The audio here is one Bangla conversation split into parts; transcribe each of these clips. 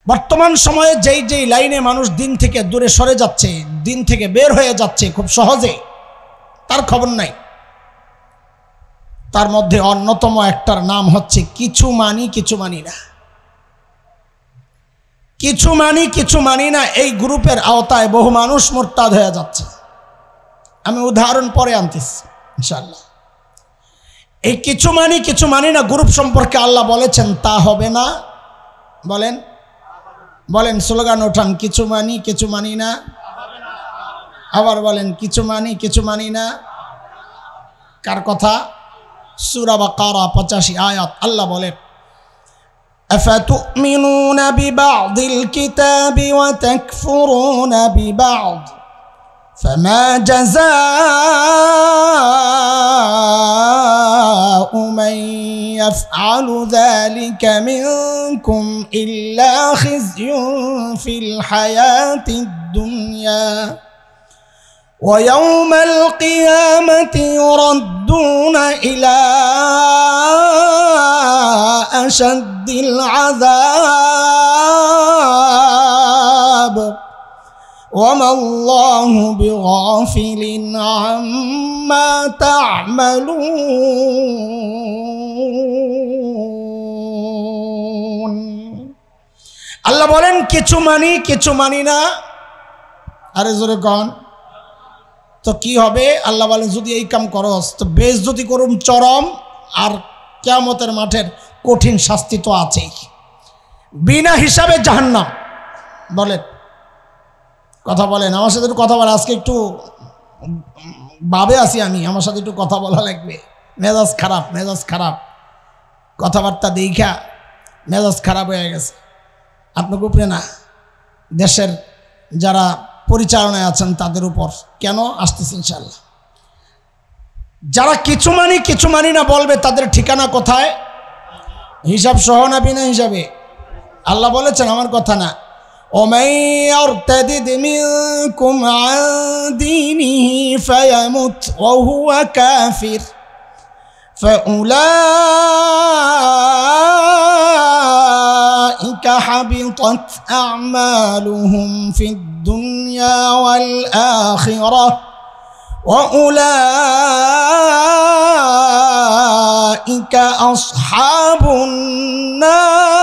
বর্তমান সময়ে যেই যেই লাইনে মানুষ দিন থেকে দূরে সরে যাচ্ছে, দিন থেকে বের হয়ে যাচ্ছে খুব সহজে, তার খবর নাই। তার মধ্যে অন্যতম একটার নাম হচ্ছে কিছু মানি কিছু মানি না। কিছু মানি কিছু মানি না এই গ্রুপের আওতায় বহু মানুষ মুরতাদ হয়ে যাচ্ছে। আমি উদাহরণ পরে আনতেছি ইনশাআল্লাহ। এই কিছু মানি না গ্রুপ সম্পর্কে আল্লাহ বলেছেন তা হবে না। বলেন বলেন, স্লোগান ওঠান, কিছু মানি না। আবার বলেন, কিছু মানি না। কার কথা? সূরা বাকারা 85 আয়াত। আল্লাহ বলেন, أفتؤمنون ببعض الكتاب وتكفرون ببعض فما جزاء من يفعل ذلك منكم إلا خزي في الحياة الدنيا ويوم القيامة يردون إلى أشد العذاب وما الله بغافل عما تعملون। আল্লাহ বলেন কিছু মানি না। আরে জোরে কন তো কি হবে? আল্লাহ বলেন, যদি এই কাম করস তো বেইজ্জতি করুম চরম, আর কিয়ামতের মাঠের কঠিন শাস্তি তো আছেই, বিনা হিসাবে জাহান্নাম। বলেন, কথা বলেন, আমার সাথে একটু কথা বলেন। আজকে একটু ভাবে আছি আমি, আমার সাথে একটু কথা বলা লাগবে। মেজাজ খারাপ, কথাবার্তা দেখা মেজাজ খারাপ হয়ে গেছে। আপনাকে উপরে না, দেশের যারা পরিচালনায় আছেন তাদের উপর কেন আসতেছে ইনশাআল্লাহ। যারা কিছু মানি না বলবে তাদের ঠিকানা কোথায়? হিসাব সহ না বিনা হিসাবে? আল্লাহ বলেছেন, আমার কথা না। ومن يرتد منكم عن دينه فيمت وهو كافر فأولئك حبطت أعمالهم في الدنيا والآخرة وأولئك أصحاب النار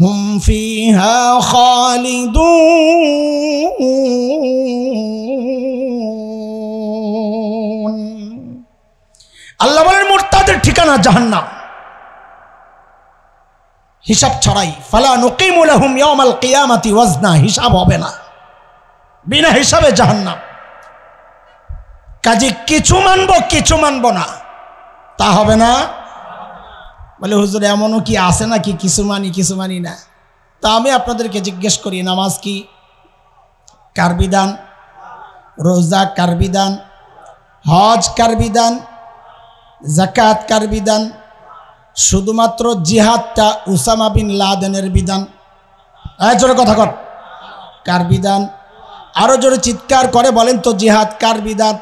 هم فيها خالدون। আল্লাহ বলেন, মুরতাদের ঠিকানা জাহান্নাম, হিসাব ছাড়াই। ফালা নুকিমু লাহুম ইয়াওমাল কিয়ামাতি ওয়াজনা, হিসাব হবে না, বিনা হিসাবে জাহান্নাম। কাজে কিছু মানবো না, তা হবে না। বলে, হুজুর এমনও কি আছে নাকি কিছু মানি না? তা আমি আপনাদেরকে জিজ্ঞেস করি, নামাজ কি কার বিধান? রোজা কার বিধান? হজ কার বিধান? যাকাত কার বিধান? শুধুমাত্র জিহাদটা উসামা বিন লাদেনের বিধান। জোরে কথা কর, কার বিধান? আরো জোরে চিৎকার করে বলেন তো, জিহাদ কার বিধান?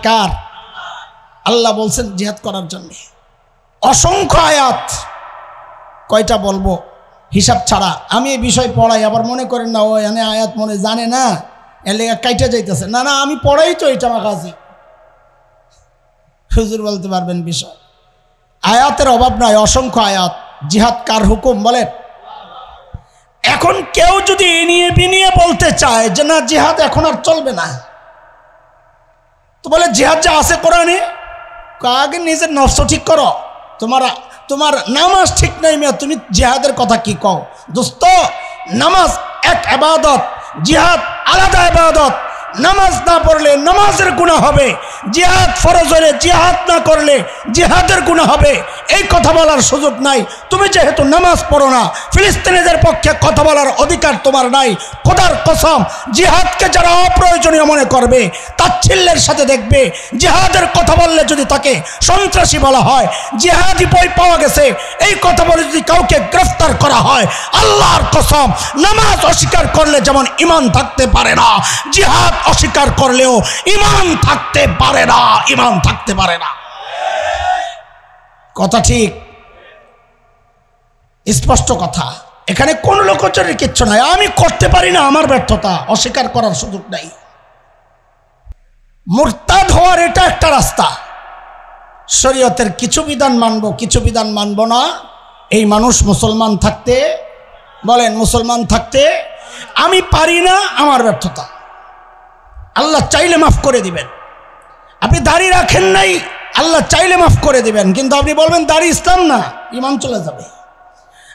কার? আল্লাহ বলছেন জিহাদ করার জন্য। অসংখ্য আয়াত, কয়টা বলবো হিসাব ছাড়া। আমি এই বিষয় পড়াই, আবার মনে করেন না ও এনে আয়াত মনে জানে না, এর লেগে কাইটা যাইতেছে। না, আমি পড়াই তো এটা আমার কাছে। হুজুর বলতে পারবেন বিষয়, আয়াতের অভাব নাই, অসংখ্য আয়াত। জিহাদ কার হুকুম বলেন? এখন কেউ যদি এনিয়ে বিনিয়ে বলতে চায় যে না জিহাদ এখন আর চলবে না, তো বলে জিহাদ যা আছে কোরআনে, আগে নিজের নফস ঠিক করো। তোমার নামাজ ঠিক নাই মিয়া, তুমি জিহাদের কথা কি কও? দোস্ত, নামাজ এক ইবাদত, জিহাদ আলাদা ইবাদত। নামাজ না পড়লে নামাজের গুনাহ হবে, জিহাদ ফরজ হলে জিহাদ না করলে জিহাদের গুনাহ হবে। এই কথা বলার সুযোগ নাই। তুমি যেহেতু নামাজ পড়ো না, ফিলিস্তিনিদের পক্ষে কথা বলার অধিকার তোমার নাই। খোদার কসম, জিহাদকে যারা অপ্রয়োজনীয় মনে করবে তাচ্ছিল্যের সাথে দেখবে। জিহাদের কথা বললে যদি তাকে সন্ত্রাসী বলা হয়, জিহাদি বই পাওয়া গেছে, এই কথা বলে যদি কাউকে গ্রেফতার করা হয়, আল্লাহর কসম, নামাজ অস্বীকার করলে যেমন ঈমান থাকতে পারে না, জিহাদ অস্বীকার করলেও ঈমান থাকতে পারে না। কথা ঠিক? স্পষ্ট কথা, এখানে কোন লোকচুরির কিচ্ছু নাই। আমি করতে পারি না, আমার ব্যর্থতা, অস্বীকার করার সুযোগ নাই। মুরতাদ হওয়ার এটা একটা রাস্তা। শরীয়তের কিছু বিধান মানব, কিছু বিধান মানব না। এই মানুষ মুসলমান থাকতে, বলেন মুসলমান থাকতে আমি পারি না, আমার ব্যর্থতা। আল্লাহ চাইলে মাফ করে দিবেন। আপনি দাড়ি রাখেন নাই, আল্লাহ চাইলে মাফ করে দিবেন, কিন্তু আপনি বলবেন দাড়ি ইসলাম না, ঈমান চলে যাবে।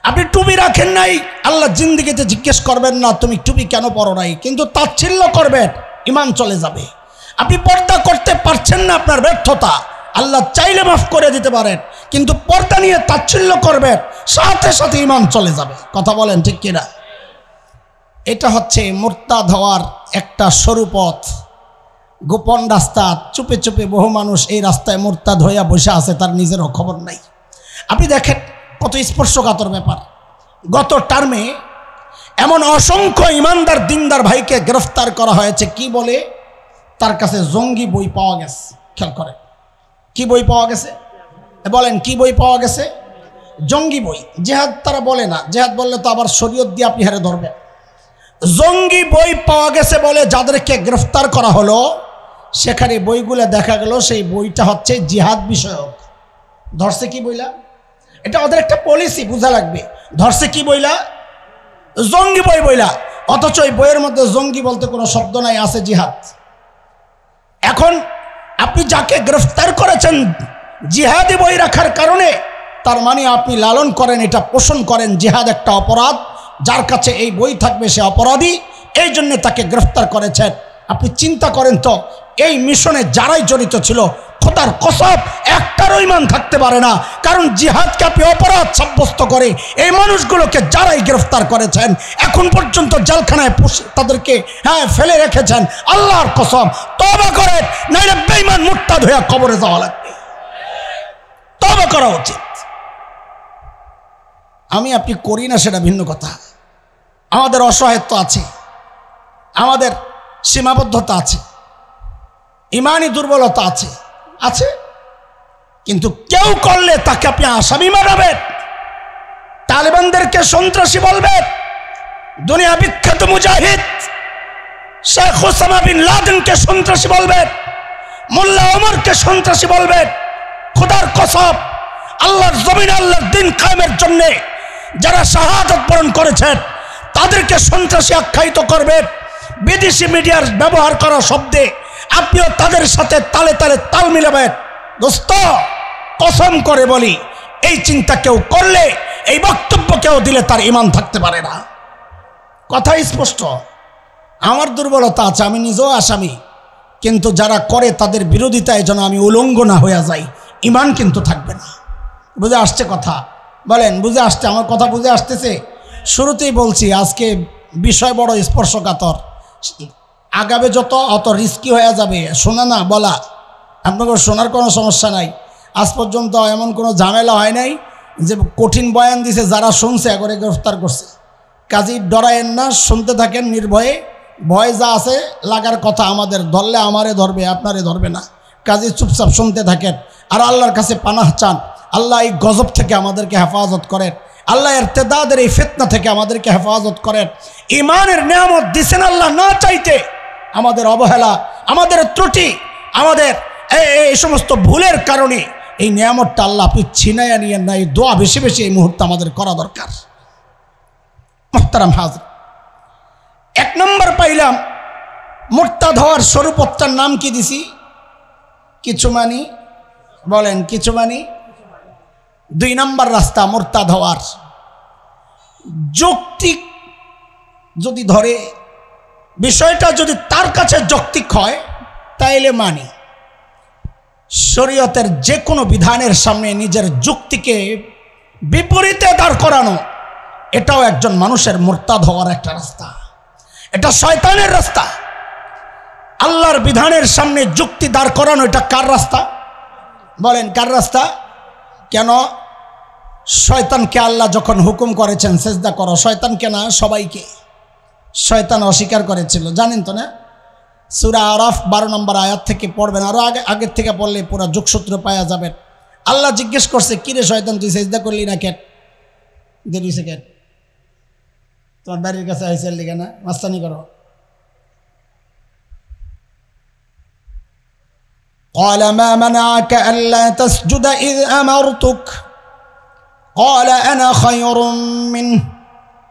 আপনি টুপি রাখেন নাই, আল্লাহ জিন্দেগিতে জিজ্ঞেস করবেন না তুমি টুপি কেন পরো নাই, কিন্তু তাচ্ছিল্য করবেন, ঈমান চলে যাবে। আপনি পর্দা করতে পারছেন না, আপনার ব্যর্থতা, আল্লাহ চাইলে মাফ করে দিতে পারেন, কিন্তু পর্দা নিয়ে তাচ্ছিল্য করবেন, সাথে সাথে ঈমান চলে যাবে। কথা বলেন ঠিক কিনা? এটা হচ্ছে মুরতাদ হওয়ার একটা সরু পথ, গোপন রাস্তা। চুপে চুপে বহু মানুষ এই রাস্তায় মুরতাদ হইয়া বসে আছে, তার নিজেরও খবর নাই। আপনি দেখেন কত স্পর্শকাতর ব্যাপার। গত টার্মে এমন অসংখ্য ইমানদার দিনদার ভাইকে গ্রেফতার করা হয়েছে, কি বলে? তার কাছে জঙ্গি বই পাওয়া গেছে। খেয়াল করেন, কি বই পাওয়া গেছে? বলেন কি বই পাওয়া গেছে? জঙ্গি বই। জেহাদ তারা বলে না, জেহাদ বললে তো আবার শরীয়ত দিয়ে আপনি হারে ধরবেন। জঙ্গি বই পাওয়া গেছে বলে যাদেরকে গ্রেফতার করা হলো, সেখানে বইগুলো দেখা গেল সেই বইটা হচ্ছে জিহাদ বিষয়ক। ধরছে কি বইলা? এটা ওদের একটা পলিসি, বোঝা লাগবে। ধরছে কি বইলা? জঙ্গি বই বইলা, অথচ এই বইয়ের মধ্যে জঙ্গি বলতে কোনো শব্দ নাই, আছে জিহাদ। এখন আপনি যাকে গ্রেফতার করেছেন জিহাদি বই রাখার কারণে, তার মানে আপনি লালন করেন, এটা পোষণ করেন জিহাদ একটা অপরাধ, যার কাছে এই বই থাকবে সে অপরাধী, এই জন্য তাকে গ্রেফতার করেছেন। আপনি চিন্তা করেন তো, এই মিশনে যারাই জড়িত ছিল, খোদার কসম একটারও ঈমান থাকতে পারে না, কারণ জিহাদকে আপনি অপরাধ সাব্যস্ত করে এই মানুষগুলোকে যারাই গ্রেফতার করেছেন, এখন পর্যন্ত জেলখানায় তাদেরকে ফেলে রেখেছেন। আল্লাহর কসম তওবা করেন, নাইলে বেঈমান মুরতাদ হয়ে কবরে যাওয়া লাগবে। তওবা করা উচিত। আমি আপনি করি না সেটা ভিন্ন কথা, আমাদের অসহায়ত্ব আছে, আমাদের সীমাবদ্ধতা আছে, ইমানি দুর্বলতা আছে আছে কিন্তু কেউ করলে তাকে আপনি আসামি বানাবেন, তালেবানদেরকে সন্ত্রাসী বলবেন, দুনিয়া বিখ্যাত মুজাহিদ শেখ ওসামা বিন লাদেনকে সন্ত্রাসী বলবেন, মোল্লা ওমরকে সন্ত্রাসী বলবেন। খোদার কসম, আল্লাহর জমিনে আল্লাহর দিন কায়েমের জন্য যারা শাহাদাত বরণ করেছেন তাদেরকে সন্ত্রাসী আখ্যায়িত করবেন। বিদেশি মিডিয়ার ব্যবহার করা শব্দে আপনিও তাদের সাথে তালে তালে তাল মিলাবেন। দোস্ত, কসম করে বলি, এই চিন্তা কেউ করলে, এই বক্তব্য কেউ দিলে তার ঈমান থাকতে পারে না। কথা স্পষ্ট। আমার দুর্বলতা আছে, আমি নিজেও আসামি, কিন্তু যারা করে তাদের বিরোধিতায় যেন আমি উলঙ্গ না হয়ে যাই, ঈমান কিন্তু থাকবে না। বুঝে আসছে কথা? বলেন বুঝে আসছে? আমার কথা বুঝে আসতেছে? শুরুতেই বলছি আজকে বিষয় বড় স্পর্শকাতর, আগাবে যত অত রিস্কি হয়ে যাবে। শোনা না বলা, আপনাকে শোনার কোনো সমস্যা নাই। আজ পর্যন্ত এমন কোনো ঝামেলা হয় নাই যে কঠিন বয়ান দিছে যারা শুনছে করে গ্রেফতার করছে। কাজেই ডরায়েন না, শুনতে থাকেন নির্ভয়ে। ভয় যা আছে লাগার কথা, আমাদের ধরলে আমারে ধরবে, আপনারে ধরবে না। কাজেই চুপচাপ শুনতে থাকেন আর আল্লাহর কাছে পানাহ চান। আল্লাহ এই গজব থেকে আমাদেরকে হেফাজত করেন, আল্লাহ ইরতেদাদের এই ফিতনা থেকে আমাদেরকে হেফাজত করেন। ঈমানের নিয়ামত দিছেন আল্লাহ না চাইতে, আমাদের অবহেলা, আমাদের ত্রুটি, আমাদের এই সমস্ত ভুলের কারণে এই নিয়ামতটা আল্লাহ আপনি ছিনাইয়া নিয়েন না। এই দোয়া বেশি বেশি এই মুহূর্তে আমাদের করা দরকার। মুহতারাম হাজির, এক নম্বর পাইলাম মুরতাদ হওয়ার স্বরূপটার নাম কি দিছি? কিছু মানি। বলেন কিছু মানি। দুই নম্বর রাস্তা মুরতাদ হওয়ার, যৌক্তিক যদি ধরে, বিষয়টা যদি তার কাছে যৌক্তিক হয় তাইলে মানি। শরীয়তের যে কোনো বিধানের সামনে নিজের যুক্তিকে বিপরীতে দাঁড় করানো, এটাও একজন মানুষের মুরতাদ হওয়ার একটা রাস্তা। এটা শয়তানের রাস্তা। আল্লাহর বিধানের সামনে যুক্তি দাঁড় করানো, এটা কার রাস্তা? বলেন কার রাস্তা? কেন? শয়তানকে আল্লাহ যখন হুকুম করেছেন সেজদা করো, শয়তানকে না সবাইকে, শয়তান অস্বীকার করেছিল, জানেন তো না? সূরা আরাফ 12 নম্বর আয়াত থেকে পড়বেন, আরও আগের থেকে পড়লে পুরো যোগসূত্র পাওয়া যাবেন। আল্লাহ জিজ্ঞেস করছে, কিরে শয়তান তুই সেজদা করলি না কেন? দেরি সেকেন্ড তোমার বাড়ির কাছে আইসের লিখে না মাস্তানি করো। قال ما منعك ألا تسجد إذ أمرتك قال أنا خير منه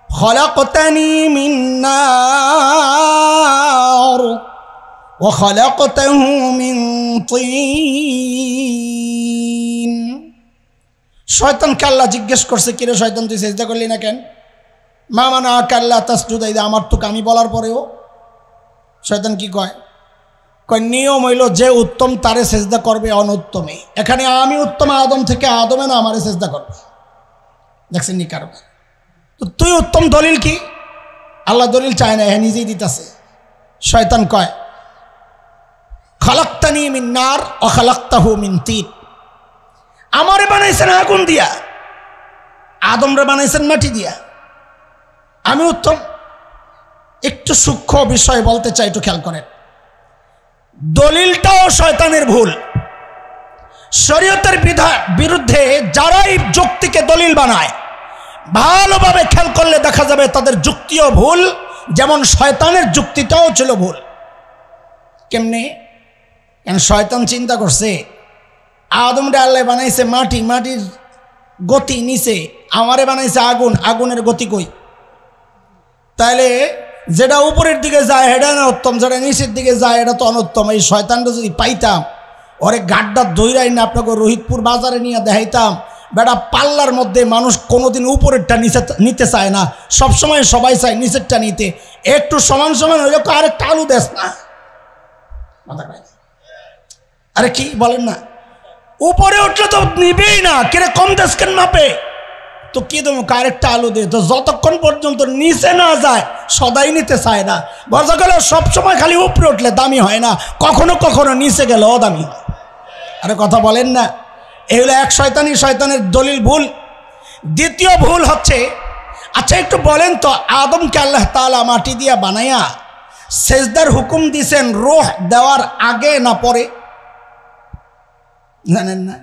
خلقتني من نار وخلقته من طين। শয়তানকে আল্লাহ জিজ্ঞেস করছে, কিরে শয়তান তুই সেজদা করলি না কেন? মা মানাকা আল্লা তাসজুদা ইযা আমারতুকা, আমি বলার পরেও শয়তান কি কয়? নিয়ম হইল যে উত্তম তারে সেজদা করবে অনুত্তমে। এখানে আমি উত্তম আদম থেকে, আদমে না আমারে সেজদা করবে। দেখছেন নি কারণ? তো তুই উত্তম, দলিল কি? আল্লাহ দলিল চায় না, হ্যাঁ নিজেই দিতেছে। শয়তান কয় খালাকতানি মিন নার ওয়া খালাকতাহু মিন তিন, আমারে বানাইছেন আগুন দিয়া, আদমরে বানাইছেন মাটি দিয়া, আমি উত্তম। একটু সূক্ষ্ম বিষয় বলতে চাই, একটু খেয়াল করেন। দলিলটাও শয়তানের ভুল। শরীয়তের বিরুদ্ধে যারাই যুক্তিকে দলিল বানায়, ভালোভাবে খেয়াল করলে দেখা যাবে তাদের যুক্তিও ভুল, যেমন শয়তানের যুক্তিটাও ছিল ভুল। কেমনে? কেন শয়তান চিন্তা করছে আদমরে আল্লাহ বানাইছে মাটি, মাটির গতি নিচে, আমারে বানাইছে আগুন, আগুনের গতি কই? তাহলে যেটা উপরের দিকে যায় এটা না উত্তম, যেটা নিচের দিকে যায় এটা তো অনুত্তম। এই শয়তানটা যদি পাইতাম, ওরে গাড্ডা দইরাই না আপনাকে রোহিতপুর বাজারে নিয়ে দেখাইতাম। বেটা পাল্লার মধ্যে মানুষ কোনোদিন উপরেরটা নিতে চায় না, সবসময় সবাই চায় নিচেরটা নিতে। একটু সমান সমান হইলে আরেকটা আলু দেস না, আরে কি বলেন না? উপরে উঠলে তো নিবেই না, কিরে কম দেশ কেন মাপে? তো কি দেবো আরেকটা আলু দিয়ে? তো যতক্ষণ পর্যন্ত নিচে না যায় সদাই নিতে চায় না। বোঝা গেল সবসময় খালি উপরে উঠলে দামি হয় না, কখনো কখনো নিচে গেলে অদামি হয়। আরে কথা বলেন না? এগুলো এক শয়তানের দলিল ভুল। দ্বিতীয় ভুল হচ্ছে, আচ্ছা একটু বলেন তো, আদমকে আল্লাহ তাআলা মাটি দিয়া বানাইয়া সেজদার হুকুম দিয়েছেন রূহ দেওয়ার আগে না পরে? জানেন না?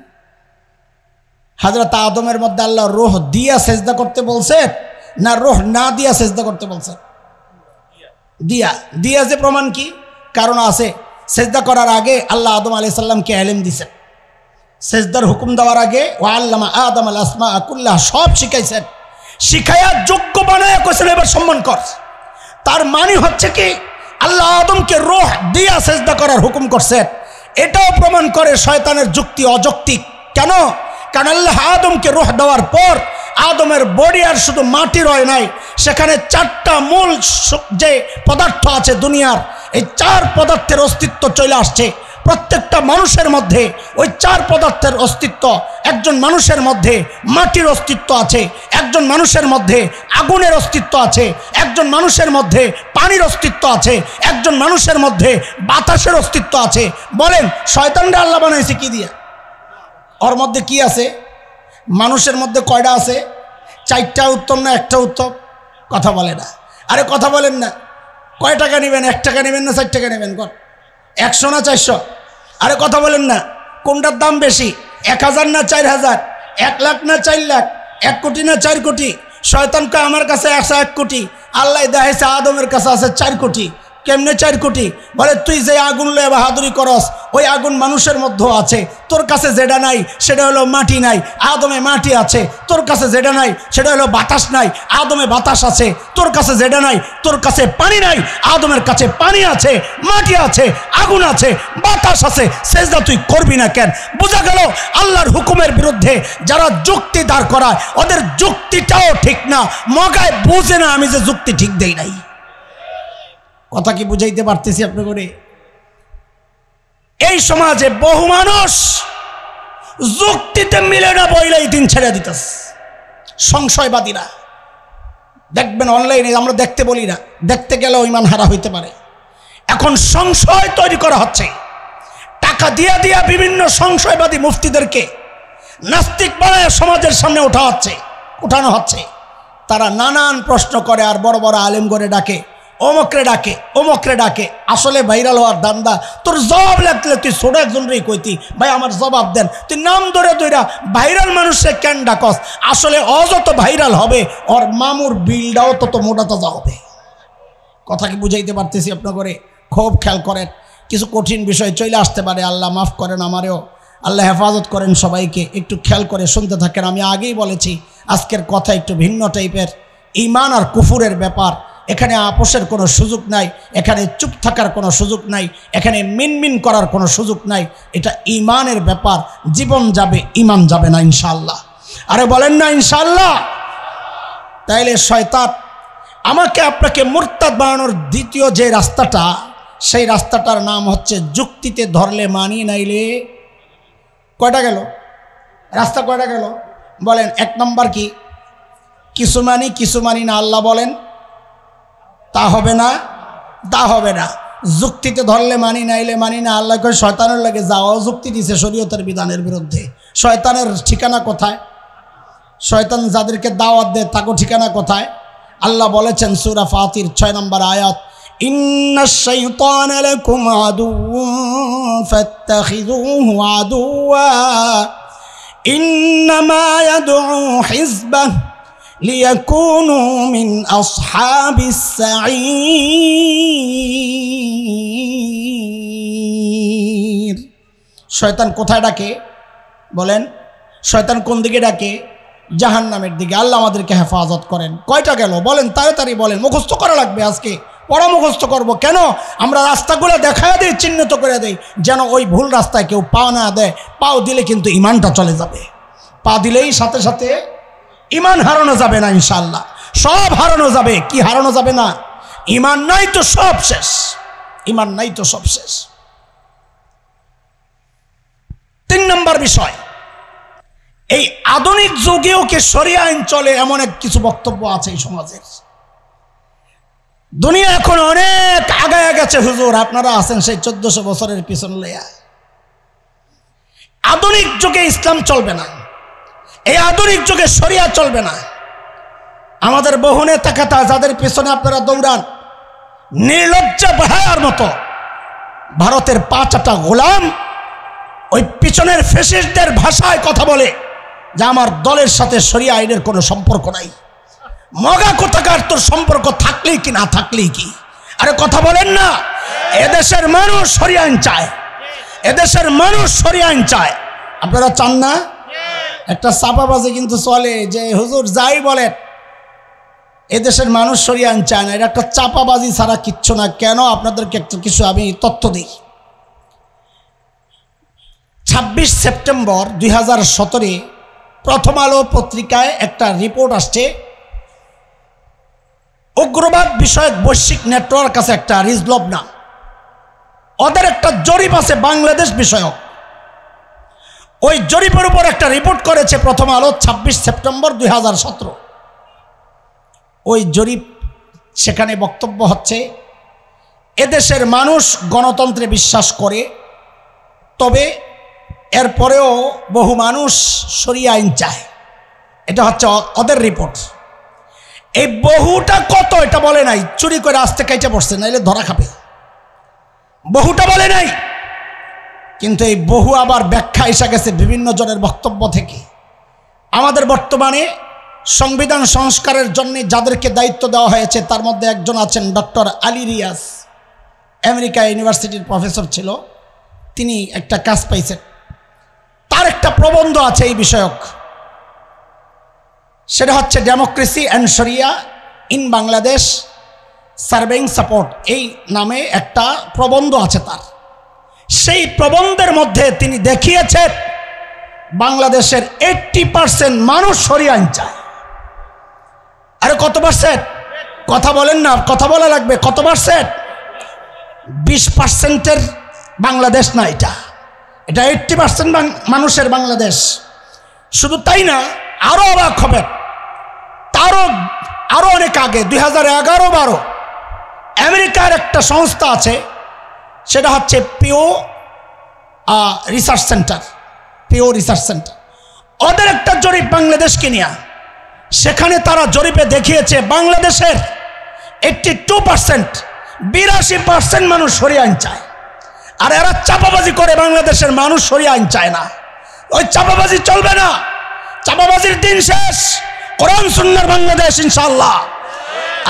হযরত আদমের মধ্যে আল্লাহ রূহ দিয়া সেজদা করতে বলছেন না রূহ না দিয়া সেজদা করতে বলছেন? দিয়া। দিয়া যে প্রমাণ কি? কারণ আছে। সেজদা করার আগে আল্লাহ আদম আলাইহিস সালামকে ইলম দিয়েছেন। সেজদার হুকুম দেওয়ার আগে ওয়া আল্লামা আদম আল আসমা কুল্লাহ, সব শিখাইছেন। শিখাইয়া যোগ্য বানায়া কইছেন এবার সম্মান কর। তার মানে হচ্ছে কি আল্লাহ আদমকে রূহ দিয়া সেজদা করার হুকুম করছেন। এটাও প্রমাণ করে শয়তানের যুক্তি অযৌক্তিক। কেন? কারণ আল্লাহ আদমকে রূহ দেওয়ার পর আদমের বডি আর শুধু মাটির হয় নাই, সেখানে চারটা মূল যে পদার্থ আছে দুনিয়ার, এই চার পদার্থের অস্তিত্ব চলে আসছে প্রত্যেকটা মানুষের মধ্যে। ওই চার পদার্থের অস্তিত্ব, একজন মানুষের মধ্যে মাটির অস্তিত্ব আছে, একজন মানুষের মধ্যে আগুনের অস্তিত্ব আছে, একজন মানুষের মধ্যে পানির অস্তিত্ব আছে, একজন মানুষের মধ্যে বাতাসের অস্তিত্ব আছে। বলেন শয়তানরা আল্লাহ বানাইছে কি দিয়া? ওর মধ্যে কি আছে? মানুষের মধ্যে কয়টা আছে? চারটা উত্তম না একটা উত্তম? কথা বলে না। আরে কথা বলেন না। কয় টাকা নেবেন? 1 টাকা নেবেন না 4 টাকা নেবেন? 100 না 400? আরে কথা বলেন না, কোনটার দাম বেশি? 1000 না 4000? 1 লাখ না 4 লাখ? 1 কোটি না 4 কোটি? শয়তানকে আমার কাছে আছে 1 কোটি, আল্লাহ দেখাইছে আদমের কাছে আছে 4 কোটি। কেমনে 4 কোটি? বলে তুই যে আগুন লয়ে বাহাদুরি করস, ওই আগুন মানুষের মধ্যেও আছে। তোর কাছে যেটা নাই সেটা হলো মাটি নাই, আদমে মাটি আছে। তোর কাছে যেটা নাই সেটা হলো বাতাস নাই, আদমে বাতাস আছে। তোর কাছে যেটা নাই, তোর কাছে পানি নাই, আদমের কাছে পানি আছে, মাটি আছে, আগুন আছে, বাতাস আছে। সেজদা তুই করবি না কেন? বোঝা গেল আল্লাহর হুকুমের বিরুদ্ধে যারা যুক্তি দাঁড় করায় ওদের যুক্তিটাও ঠিক না। মগায় বুঝে না আমি যে যুক্তি ঠিক দেই নাই। কথা কি বুঝাইতে পারতেছি আপনাকে? এই সমাজে বহু মানুষ যুক্তিতে মিলে না বইলাই দিন ছেড়ে দিতেছে। সংশয়বাদীরা দেখবেন অনলাইনে, আমরা দেখতে বলি না, দেখতে গেলেও ইমান হারা হইতে পারে। এখন সংশয় তৈরি করা হচ্ছে, টাকা দিয়া দিয়া বিভিন্ন সংশয়বাদী মুফতিদেরকে নাস্তিক বানায় সমাজের সামনে উঠানো হচ্ছে। তারা নানান প্রশ্ন করে আর বড় বড় আলেম করে ডাকে, অমুকরে ডাকে আসলে ভাইরাল হওয়ার দান্দা। তোর জবাব লাগলে তুই ছোট একজনরেই কইতি ভাই আমার জবাব দেন, তুই নাম ধরে ধইরা ভাইরাল মানুষে কেন ডাকস? আসলে যত ভাইরাল হবে ওর মামুর বিলটাও তত মোটা তাজা হবে। কথা কি বুঝাইতে পারতেছি আপনাকে? খুব খেয়াল করেন, কিছু কঠিন বিষয় চলে আসতে পারে, আল্লাহ মাফ করেন আমারেও, আল্লাহ হেফাজত করেন সবাইকে। একটু খেয়াল করে শুনতে থাকেন। আমি আগেই বলেছি আজকের কথা একটু ভিন্ন টাইপের, ঈমান আর কুফুরের ব্যাপার। এখানে আপোষের কোনো সুযোগ নাই, এখানে চুপ থাকার কোনো সুযোগ নাই, এখানে মিনমিন করার কোনো সুযোগ নাই। এটা ঈমানের ব্যাপার, জীবন যাবে ঈমান যাবে না ইনশাআল্লাহ। আরে বলেন না ইনশাআল্লাহ? তাইলে শয়তান আমাকে আপনাকে মুরতাদ বানানোর দ্বিতীয় যে রাস্তাটা, সেই রাস্তাটার নাম হচ্ছে যুক্তিতে ধরলে মানি, নাইলে কয়টা গেল? রাস্তা কয়টা গেল বলেন? এক নম্বর কি? কিছু মানি না আল্লাহ বলেন, তা হবে না। যুক্তিতে ধরলে মানি, নাইলে মানি না। আল্লাহ কয় শয়তানের লাগে যাওয়াও যুক্তি দিছে শরীয়তের বিধানের বিরুদ্ধে। শয়তানের ঠিকানা কোথায়? শয়তান যাদেরকে দাওয়াত দেয় তাকে ঠিকানা কোথায়? আল্লাহ বলেছেন সূরা ফাতির 6 নম্বর আয়াত, ইন্নাশ শাইতানা লাকুম আদুউন ফাত্তাখিযুহু আদুওয়া ইন্নামা ইয়াদউ হিজবাহু লিয়াকুনু মিন আসহাবিস সাঈর। শয়তান কোথায় ডাকে বলেন? শয়তান কোন দিকে ডাকে? জাহান্নামের দিকে। আল্লাহ আমাদেরকে হেফাজত করেন। কয়টা গেল বলেন? তাড়াতাড়ি বলেন। মুখস্থ করা লাগবে আজকে, পড়া মুখস্থ করবো। কেন? আমরা রাস্তাগুলো দেখায় দিই, চিহ্নিত করে দেই, যেন ওই ভুল রাস্তায় কেউ পা না দেয়। পাও দিলে কিন্তু ইমানটা চলে যাবে। পা দিলেই সাথে সাথে ইমান হারানো যাবে না ইনশাআল্লাহ। সব হারানো যাবে। কি হারানো যাবে না? ইমান নাই তো সব শেষ। ইমান নাই তো সব শেষ। 3 নম্বর বিষয়, এই আধুনিক যুগেও কি শরিয়া আইন চলে এমন এক কিছু বক্তব্য আছে এই সমাজের। দুনিয়া এখন অনেক আগায় গেছে হুজুর, আপনারা আছেন সেই 1400 বছরের পিছন লইয়া। আধুনিক যুগে ইসলাম চলবে না, এই আধুনিক যুগে শরিয়া চলবে না। আমাদের বহু নেতা কথা যাদের পিছনে আপনারা দৌড়ান, নির্লজ্জ ভাইয়ার মতো ভারতের 5টা গোলাম ওই পিছনের ফ্যাসিস্টদের ভাষায় কথা বলে যে আমার দলের সাথে শরিয়া আইনের কোনো সম্পর্ক নাই। মগা কোথাকার তোর সম্পর্ক থাকলেই কি না থাকলেই কি? আরে কথা বলেন না। এদেশের মানুষ শরিয়া আইন চায়, এদেশের মানুষ শরিয়া আইন চায়। আপনারা চান না? একটা চাপাবাজি কিন্তু চলে যে হুজুর যাই বলেন এদেশের মানুষ শরিয়া আইন চায় না। এটা একটা চাপাবাজি ছাড়া কিচ্ছু না। কেন? আপনাদেরকে একটা কিছু আমি তথ্য দিই। 26 সেপ্টেম্বর 2017 প্রথম আলো পত্রিকায় একটা রিপোর্ট আসছে। উগ্রবাদ বিষয়ক বৈশ্বিক নেটওয়ার্ক আছে একটা, রিজলভ নাম, ওদের একটা জরিপ আছে বাংলাদেশ বিষয়ক। ওই জরিপের উপর একটা রিপোর্ট করেছে প্রথম আলো 26 সেপ্টেম্বর 2017। ওই জরিপ, সেখানে বক্তব্য হচ্ছে এদেশের মানুষ গণতন্ত্রে বিশ্বাস করে, তবে এরপরেও বহু মানুষ শরিয়া আইন চায়। এটা হচ্ছে ওদের রিপোর্ট। এই বহুটা কত এটা বলে নাই, চুরি করে আসতে কাইটা পড়ছে, নাইলে ধরা খাবে। বহুটা বলে নাই, কিন্তু এই বহু আবার ব্যাখ্যা এসে গেছে বিভিন্ন জনের বক্তব্য থেকে। আমাদের বর্তমানে সংবিধান সংস্কারের জন্য যাদেরকে দায়িত্ব দেওয়া হয়েছে তার মধ্যে একজন আছেন ডক্টর আলী রিয়াজ, আমেরিকা ইউনিভার্সিটির প্রফেসর ছিল। তিনি একটা কাজ পাইছেন, তার একটা প্রবন্ধ আছে এই বিষয়ক। সেটা হচ্ছে ডেমোক্রেসি অ্যান্ড শরিয়া ইন বাংলাদেশ সার্ভিং সাপোর্ট, এই নামে একটা প্রবন্ধ আছে তার। সেই প্রবন্ধের মধ্যে তিনি দেখিয়েছেন বাংলাদেশের 80% মানুষ শরিয়া আইন চায়। আরে কত পার্সেন্ট? কথা বলেন না, কথা বলা লাগবে। কত পার্সেন্ট? 20%-এর বাংলাদেশ না, এটা 80% মানুষের বাংলাদেশ। শুধু তাই না, আরো অবাক হবেন, আরো অনেক আগে 2011-12 আমেরিকার একটা সংস্থা আছে, সেটা হচ্ছে পিও রিসার্চ সেন্টার। ওদের একটা জরিপ বাংলাদেশকে নিয়ে, সেখানে তারা জরিপে দেখিয়েছে বাংলাদেশের 82%, 82% মানুষ শরিয়া আইন চায়। আর এরা চাপাবাজি করে, বাংলাদেশের মানুষ শরিয়া আইন চায় না। ওই চাপাবাজি চলবে না, চাপাবাজির দিন শেষ। কোরআন সুন্নাহর বাংলাদেশ ইনশাআল্লাহ।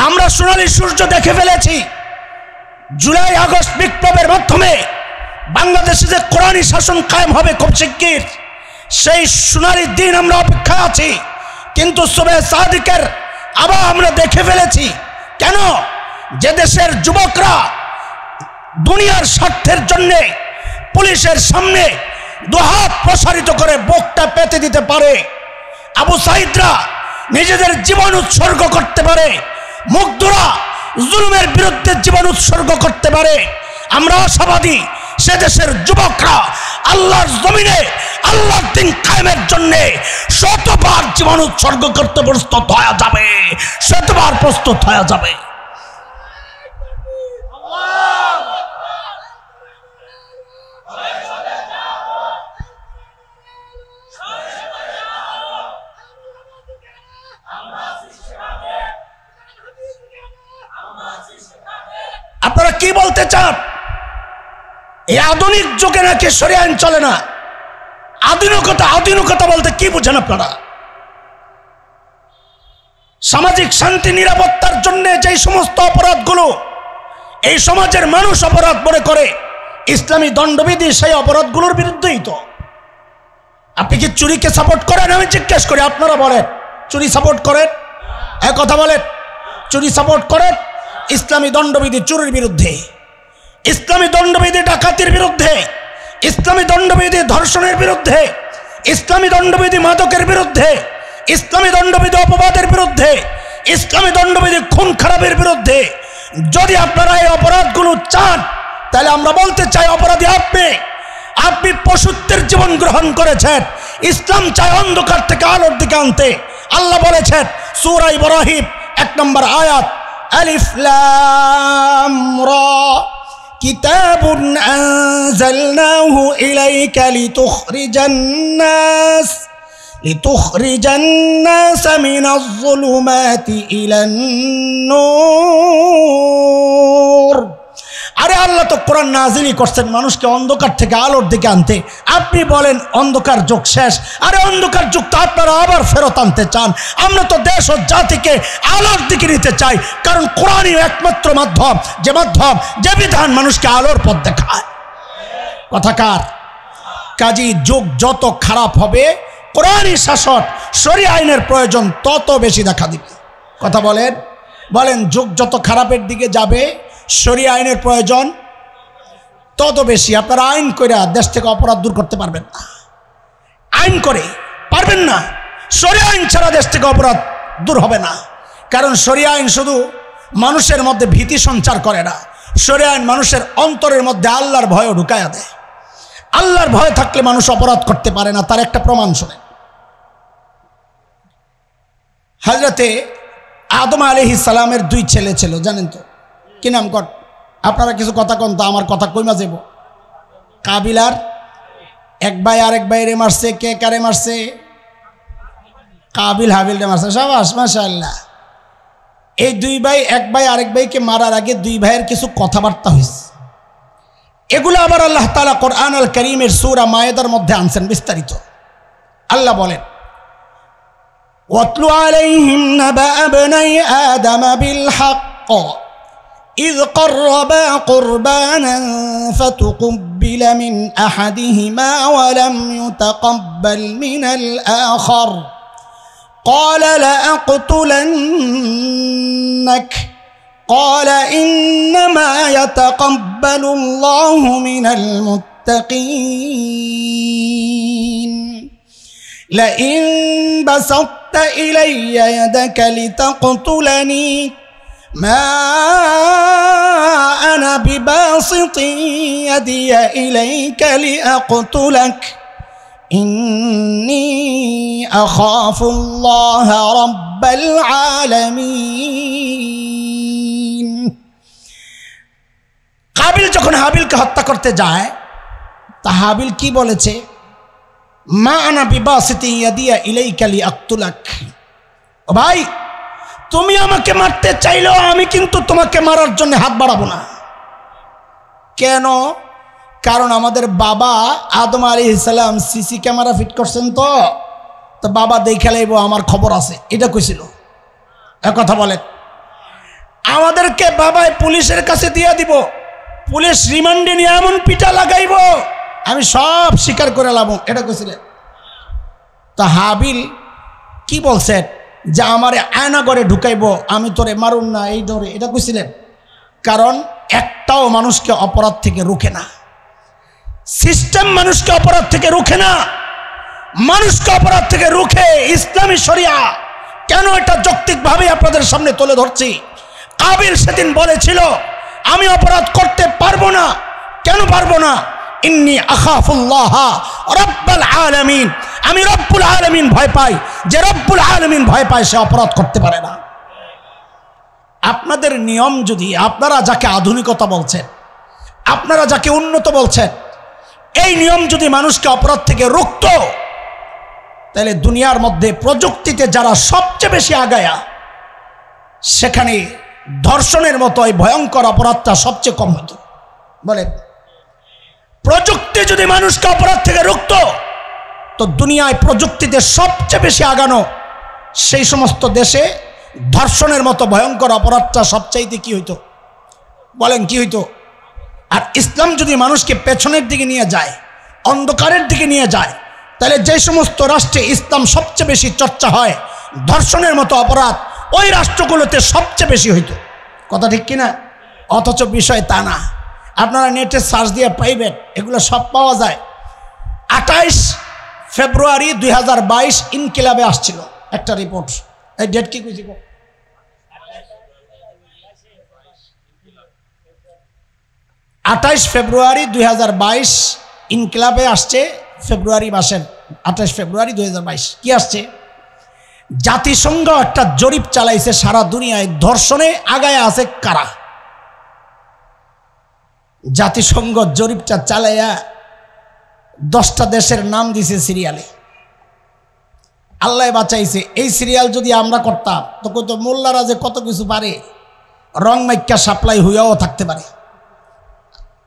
আমরা সোনালী সূর্য দেখে ফেলেছি। জুলাই আগস্ট বিপ্লবের মাধ্যমে বাংলাদেশে যে কোরআনী শাসন কায়েম হবে খুব শিগগির, সেই সোনালী দিন আমরা অপেক্ষায় আছি। কিন্তু সুবহে সাদিকের আবার আমরা দেখে ফেলেছি। কেন? যে দেশের যুবকরা দুনিয়ার স্বার্থের জন্যে পুলিশের সামনে দুহাত প্রসারিত করে বুকটা পেতে দিতে পারে, আবু সাইদরা নিজেদের জীবন উৎসর্গ করতে পারে, মুগ্ধরা জুলুমের বিরুদ্ধে জীবন উৎসর্গ করতে পারে, আমরা আশাবাদী সে দেশের যুবকরা আল্লাহর জমিনে আল্লাহর দিন কায়েমের জন্যে শতবার জীবন উৎসর্গ করতে প্রস্তুত হয়ে যাবে, শতবার প্রস্তুত হয়ে যাবে। আপনারা কি বলতে চান? এই আধুনিক যুগে নাকি শরিয়া আইন চলে না? আধুনিকতা বলতে কি বুঝেন আপনারা? সামাজিক শান্তি নিরাপত্তার জন্য যে সমস্ত অপরাধগুলো এই সমাজের মানুষ অপরাধ মনে করে, ইসলামী দণ্ডবিধি সেই অপরাধগুলোর বিরুদ্ধেই তো। আপনি কি চুরিকে সাপোর্ট করেন? আমি জিজ্ঞেস করি, আপনারা বলেন চুরি সাপোর্ট করেন? এক কথা বলেন, চুরি সাপোর্ট করেন? ইসলামী দণ্ডবিধি চুরির বিরুদ্ধে, ইসলামী দণ্ডবিধি ডাকাতির বিরুদ্ধে, ইসলামী দণ্ডবিধি ধর্ষণের বিরুদ্ধে, ইসলামী দণ্ডবিধি মাদকের বিরুদ্ধে, ইসলামী দণ্ডবিধি অপবাদের বিরুদ্ধে, ইসলামী দণ্ডবিধি খুন খারাপের বিরুদ্ধে। যদি আপনারা এই অপরাধগুলো চান, তাহলে আমরা বলতে চাই অপরাধী আপনি পশুত্বের জীবন গ্রহণ করেছেন। ইসলাম চায় অন্ধকার থেকে আলোর দিকে আনতে। আল্লাহ বলেছেন সূরা ইব্রাহিম 1 নম্বর আয়াত, আলিফ লাম রা কিতাবুন আনজালনাহু ইলাইকা লিতুখরিজান নাস মিনাজ যুলুমাতি ইলান নূর। আরে আল্লাহ তো কোরআন নাজিলই করছেন মানুষকে অন্ধকার থেকে আলোর দিকে আনতে। আপনি বলেন অন্ধকার যুগ শেষ। আরে অন্ধকার যুগ তো আপনারা আবার ফেরত আনতে চান। আমরা তো দেশ ও জাতিকে আলোর দিকে নিতে চাই, কারণ কোরআনই একমাত্র মাধ্যম যে বিধান মানুষকে আলোর পথ দেখায়। কথাকার কাজী যুগ যত খারাপ হবে, কোরআনই শাসন শরিয়া আইনের প্রয়োজন তত বেশি দেখা দিবে। কথা বলেন যুগ যত খারাপের দিকে যাবে, শরিয়া আইনের প্রয়োজন তত বেশি। আপনারা আইন করে দেশ থেকে অপরাধ দূর করতে পারবেন না, আইন করে পারবেন না। শরিয়া আইন ছাড়া দেশ থেকে অপরাধ দূর হবে না। কারণ শরিয়া আইন শুধু মানুষের মধ্যে ভীতি সঞ্চার করে না, শরিয়া আইন মানুষের অন্তরের মধ্যে আল্লাহর ভয়ও ঢুকায়া দেয়। আল্লাহর ভয় থাকলে মানুষ অপরাধ করতে পারে না। তার একটা প্রমাণ শোনেন। হযরতে আদম আলাইহিস সালামের 2 ছেলে ছিল, জানেন তো? কি নাম কর? আপনারা কিছু কথা কন তো, আমার কথা কইমা যাব। কাবিল আর এক ভাই আরেক ভাইরে মারছে। কে কারে মারছে? কাবিল হাবিলরে মারছে। শাবাশ, মাশাআল্লাহ। এই 2 ভাই, এক ভাই আরেক ভাইকে মারার আগে 2 ভাইয়ের কিছু কথাবার্তা হয়েছে। এগুলো আবার আল্লাহ তাআলা কোরআন আল কারীমের সূরা মায়েদার মধ্যে আনছেন বিস্তারিত। আল্লাহ বলেন, ওয়াতলু আলাইহিম নাবা ইবনাই আদম বিল হক إذ قربا قربانا فتقبل من أحدهما ولم يتقبل من الآخر قال لأقتلنك قال إنما يتقبل الله من المتقين لئن بسطت إلي يدك لتقتلني ما أنا بباسط يدي إليك لأقتلك إني أخاف الله رب العالمين। কাবিল যখন হাবিলকে হত্যা করতে যায়, তা হাবিল কি বলেছে? মা আনা বিবাসিতি ইয়াদিয়া ইলাইকা লিআকতুলাক। ও ভাই, তুমি আমাকে মারতে চাইলেও আমি কিন্তু তোমাকে মারার জন্য হাত বাড়াবো না। কেন? কারণ আমাদের বাবা আদম আলাইহিস সালাম সিসি ক্যামেরা ফিট করছেন, তো বাবা দেখে লাইব আমার খবর আছে, এটা কইছিল। এক কথা বলেন, আমাদেরকে বাবাই পুলিশের কাছে দিয়ে দিব, পুলিশ রিমান্ডে নিয়ে এমন পিটা লাগাইব আমি সব স্বীকার করে লাভ, এটা কইছিলেন। তা হাবিল কি বলছেন যে আমারে আয়না করে ঢুকাইব, আমি তোরে মারুন না এই ধরে, এটা কইছিলেন। কারণ একটাও মানুষকে অপরাধ থেকে রুখে না, সিস্টেম মানুষকে অপরাধ থেকে রুখে না, মানুষকে অপরাধ থেকে রুখে ইসলামী শরিয়া। কেন এটা যৌক্তিকভাবে আপনাদের সামনে তুলে ধরছি। কাবিল সেদিন বলেছিল আমি অপরাধ করতে পারবো না। কেন পারবো না? ইন্নী আখাফুল্লাহ রব্বুল আলামিন, আমি রব্বুল আলামিন ভয় পাই। যে রব্বুল আলামিন ভয় পায় সে অপরাধ করতে পারে না। আপনাদের নিয়ম যদি, আপনারা যাকে আধুনিকতা বলছেন, আপনারা যাকে উন্নত বলছেন, এই নিয়ম যদি মানুষকে অপরাধ থেকে রুখত, তাহলে দুনিয়ার মধ্যে প্রযুক্তিতে যারা সবচেয়ে বেশি আগায়া, সেখানে ধর্ষণের মতো এই ভয়ঙ্কর অপরাধটা সবচেয়ে কম হতো। বলে প্রযুক্তি যদি মানুষকে অপরাধ থেকে রুখত, তো দুনিয়ায় প্রযুক্তিতে সবচেয়ে বেশি আগানো সেই সমস্ত দেশে ধর্ষণের মতো ভয়ঙ্কর অপরাধটা সবচাইতে কি হইতো? বলেন কি হইতো? আর ইসলাম যদি মানুষকে পেছনের দিকে নিয়ে যায়, অন্ধকারের দিকে নিয়ে যায়, তাহলে যে সমস্ত রাষ্ট্রে ইসলাম সবচেয়ে বেশি চর্চা হয়, ধর্ষণের মতো অপরাধ ওই রাষ্ট্রগুলোতে সবচেয়ে বেশি হইতো। কথা ঠিক কিনা? অথচ বিষয় তা না। আপনারা নেটে সার্চ দিয়ে পাইবেন, এগুলো সব পাওয়া যায়। 28 ফেব্রুয়ারি 2022 ইনকিলাবে আসছিল একটা রিপোর্ট। এই ডেট কি কইছি? 28 ফেব্রুয়ারি 2022 ইনকিলাবে আসছে, ফেব্রুয়ারি মাসের 28 ফেব্রুয়ারি 2022। কি আসছে? জাতিসংঘ একটা জরিপ চালাইছে সারা দুনিয়ায় ধর্ষণে আগায় আছে কারা। জাতিসংঘ জরিপটা চালাইয়া 10টা দেশের নাম দিছে সিরিয়ালে। আল্লাহ বাঁচাইছে। এই সিরিয়াল যদি আমরা করতাম তো কত মোল্লারা যে কত কিছু পারে, রং মাইক্কা সাপ্লাই হইয়াও থাকতে পারে।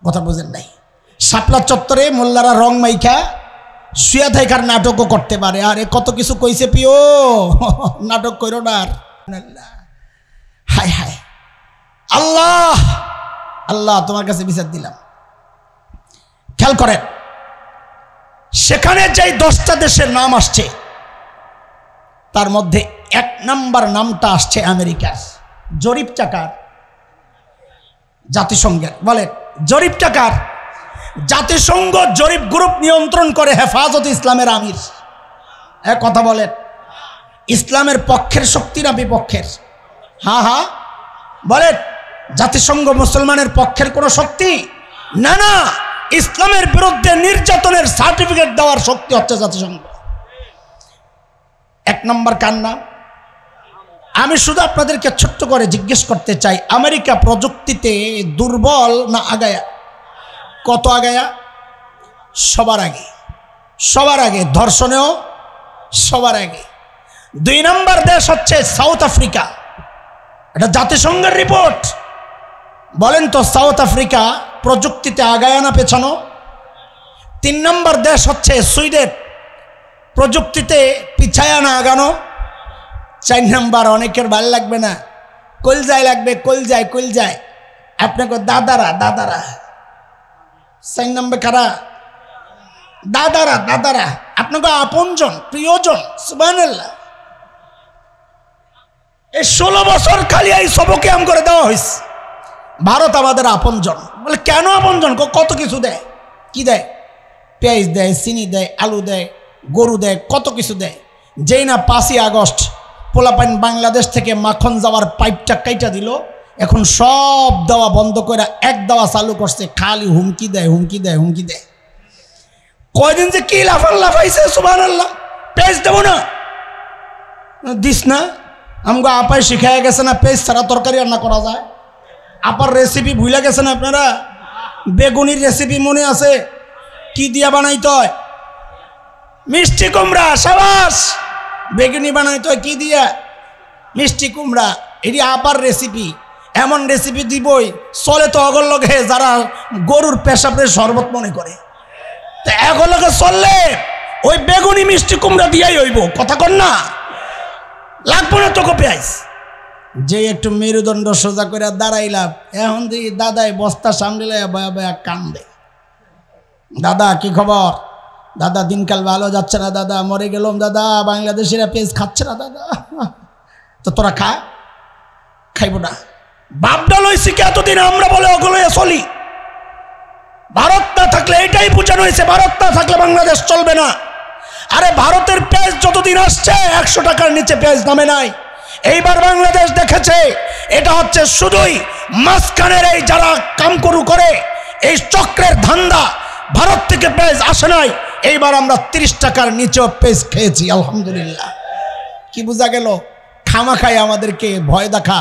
কথা বুঝেন নাই? শাপলা চত্বরে মোল্লারা রং মাইখা শুয়া থাকার নাটকও করতে পারে। আরে কত কিছু কইছে পিও, নাটক কইরো না। হায় হায়, আল্লাহ আল্লাহ তোমার কাছে বিচার দিলাম। খেয়াল করেন, সেখানে যে 10টা দেশের নাম আসছে, তার মধ্যে 1 নাম্বার নামটা আসছে আমেরিকার। জরিপ টাকার জাতিসংঘের। বলেন জরিপ টাকার? জাতিসংঘ জরিপ গ্রুপ নিয়ন্ত্রণ করে হেফাজত ইসলামের আমির। এক কথা বলেন, ইসলামের পক্ষের শক্তি না বিপক্ষের? হ্যাঁ হ্যাঁ বলেন, জাতিসংঘ মুসলমানের পক্ষের কোনো শক্তি না। না, ইসলামের বিরুদ্ধে নির্যাতনের সার্টিফিকেট দেওয়ার শক্তি হচ্ছে জাতিসংঘ। 1 নম্বর কার নাম? আমি শুধু আপনাদেরকে ছোট্ট করে জিজ্ঞেস করতে চাই, আমেরিকা প্রযুক্তিতে দুর্বল না আগায়া? কত আগায়া? সবার আগে, সবার আগে। ধর্ষণেও সবার আগে। 2 নম্বর দেশ হচ্ছে সাউথ আফ্রিকা। এটা জাতিসংঘের রিপোর্ট। বলেন তো সাউথ আফ্রিকা প্রযুক্তিতে আগায় না পেছানো? 3 নম্বর দেশ হচ্ছে সুইডেন, প্রযুক্তিতে পিছায়া না আগানো? 4 নম্বর, অনেকের ভালো লাগবে না, কলজায় লাগবে, কলজায় কলজায়, আপনাকে দাদারা দাদারা। 4 নম্বর কারা? দাদারা দাদারা, আপনাকে আপনজন প্রিয়জন। সুবহানাল্লাহ। এই 16 বছর খালি এই সবকে আম করে দেওয়া হয়েছে। ভারত আমাদের আপনজন। বলে কেন আপনজন? কত কিছু দেয়। কি দেয়? পেঁয়াজ দেয়, চিনি দেয়, আলু দেয়, গরু দেয়, কত কিছু দেয়। যেই না 5ই আগস্ট পোলাপাইন বাংলাদেশ থেকে মাখন যাওয়ার পাইপটা কাইটা দিল, এখন সব দেওয়া বন্ধ করে 1 দেওয়া চালু করছে। খালি হুমকি দেয়, হুমকি দেয়, হুমকি দেয়। কয়দিন যে কি লাফাইছে। সুবহানাল্লাহ। পেঁয়াজ দেবো না, দিস না। আমাকে আপায় শিখাইয়া গেছে না পেঁয়াজ ছাড়া তরকারি রান্না করা যায়। আপার রেসিপি ভুলে গেছেন আপনারা? বেগুনির রেসিপি মনে আছে? কি দিয়া বানাইতে হয়? মিষ্টি কুমড়া। সাবাস। বেগুনি বানাইতে হয় কি দিয়া? মিষ্টি কুমড়া এটি আবার রেসিপি, এমন রেসিপি দিবই চলে তো অগর লগে যারা গরুর পেশাবের শরবত মনে করে। তো এগর লগে চললে ওই বেগুনি মিষ্টি কুমড়া দিয়াই হইব, কথা কন না, লাগবো না তোকে পেঁয়াজ। যে একটু মেরুদণ্ড সোজা করে দাঁড়াইলাম, এখন দেখি দাদাই বস্তা সামলে বয়া বয়া কান্দে। দাদা কি খবর? দাদা দিনকাল ভালো যাচ্ছে না দাদা, মরে গেলাম দাদা, বাংলাদেশিরা পেঁয়াজ খাচ্ছে না দাদা। তো তোরা খা, খাইব না? বাপডা লইছি কি এতদিন আমরা বলে ওগুলো চলি। ভারত না থাকলে এটাই বোঝানো হয়েছে, ভারত না থাকলে বাংলাদেশ চলবে না। আরে ভারতের পেঁয়াজ যতদিন আসছে 100 টাকার নিচে পেঁয়াজ নামে নাই। এইবার বাংলাদেশ দেখেছে এটা হচ্ছে শুধুই মাঝখানের এই যারা কামকরু করে এই চক্রের ধান্দা, ভারত থেকে পেঁয়াজ আসে নাই। এইবার আমরা 30 টাকার নিচেও পেঁয়াজ খেয়েছি, আলহামদুলিল্লাহ। কি বোঝা গেল? খামাখাই আমাদেরকে ভয় দেখা,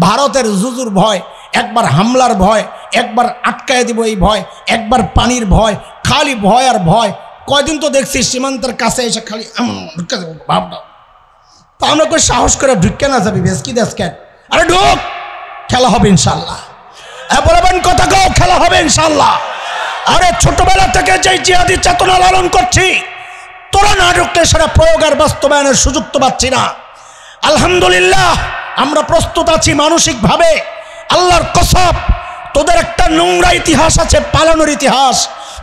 ভারতের জুজুর ভয়, একবার হামলার ভয়, একবার আটকায় দিব এই ভয়, একবার পানির ভয়, খালি ভয় আর ভয়। কয়দিন তো দেখছি সীমান্তের কাছে এসে খালি ভাবনা, তা আমরা কই সাহস করে ঢুকে না যাবি বেশ কি দেশ কেন? আরে ঢুক, খেলা হবে ইনশাল্লাহ। বলবেন কথা কও, খেলা হবে ইনশাল্লাহ। আরে ছোটবেলা থেকে যে জিহাদি চেতনা লালন করছি, তোরা না ঢুকলে সেটা প্রয়োগ আর বাস্তবায়নের সুযোগ তো পাচ্ছি না। আলহামদুলিল্লাহ আমরা প্রস্তুত আছি মানসিকভাবে। আল্লাহর কসম, তোদের একটা নোংরা ইতিহাস আছে, পালানোর ইতিহাস,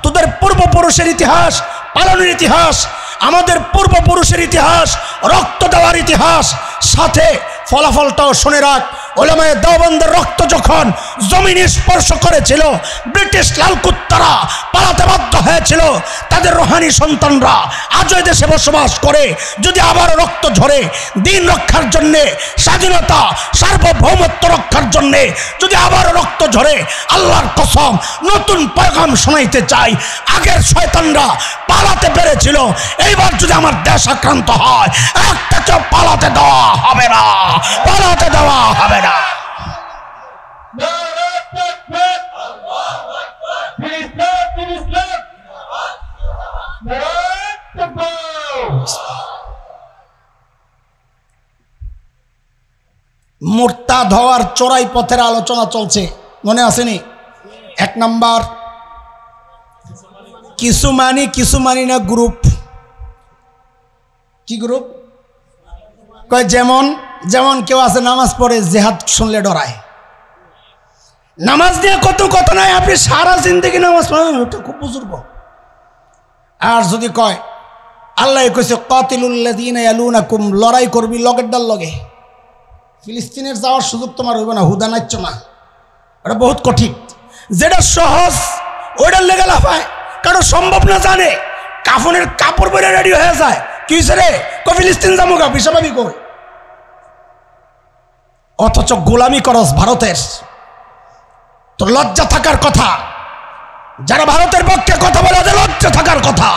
তোদের পূর্বপুরুষের ইতিহাস, পালানোর ইতিহাস, আমাদের পূর্বপুরুষের ইতিহাস, রক্ত দেওয়ার ইতিহাস। সাথে ফলাফলটাও শুনে রাখ, ওলামায়ে দেওবন্দের রক্ত যখন জমিন স্পর্শ করেছিল, ব্রিটিশ লালকুত্তারা পালাতে বাধ্য হয়েছিল। তাদের রোহানি সন্তানরা আজও দেশে বসবাস করে। যদি আবার রক্ত ঝরে দিন রক্ষার জন্যে, স্বাধীনতা সার্বভৌমত্ব রক্ষার জন্যে যদি আবার রক্ত ঝরে, আল্লাহর কসম নতুন পয়গাম শোনাইতে চাই। আগের শয়তানরা পালাতে পেরেছিল, এইবার যদি আমার দেশ আক্রান্ত হয়, একটা কেউ পালাতে দেওয়া হবে না, পালাতে দেওয়া হবে না। মুরতাদ হওয়ার চোরাই পথের আলোচনা চলছে, মনে আসেনি? 1 নাম্বার কিছু মানি না গ্রুপ। কি গ্রুপ? কয় যেমন কেউ আছে নামাজ পড়ে জিহাদ শুনলে ডরায়। নামাজ দিয়ে কত কথা নাই, আপনি সারা জিন্দেগি নামাজ পড়েন, ওটা খুব বুজুর্গ। আর যদি কয় আল্লাহ কইছে কাতিলুল্লাযীনা ইয়ালুনাকুম, লড়াই করবি লগের ডাল লগে, ফিলিস্তিনের যাওয়ার সুযোগ তোমার হইব না, হুদা নাচ্ছ না। ওটা বহুত কঠিন। যেটা সহজ ওইটার লেগে লাফায়, কারণ সম্ভব না জানে, কাফনের কাপড় পরে রেডি হয়ে যায়। কি হয়েছে রে? ফিলিস্তিন যাবো গা, বিশাবাবি কই? অথচ গোলামি করস ভারতের। তো লজ্জা থাকার কথা, যারা ভারতের পক্ষে কথা বলে ওদের লজ্জা থাকার কথা।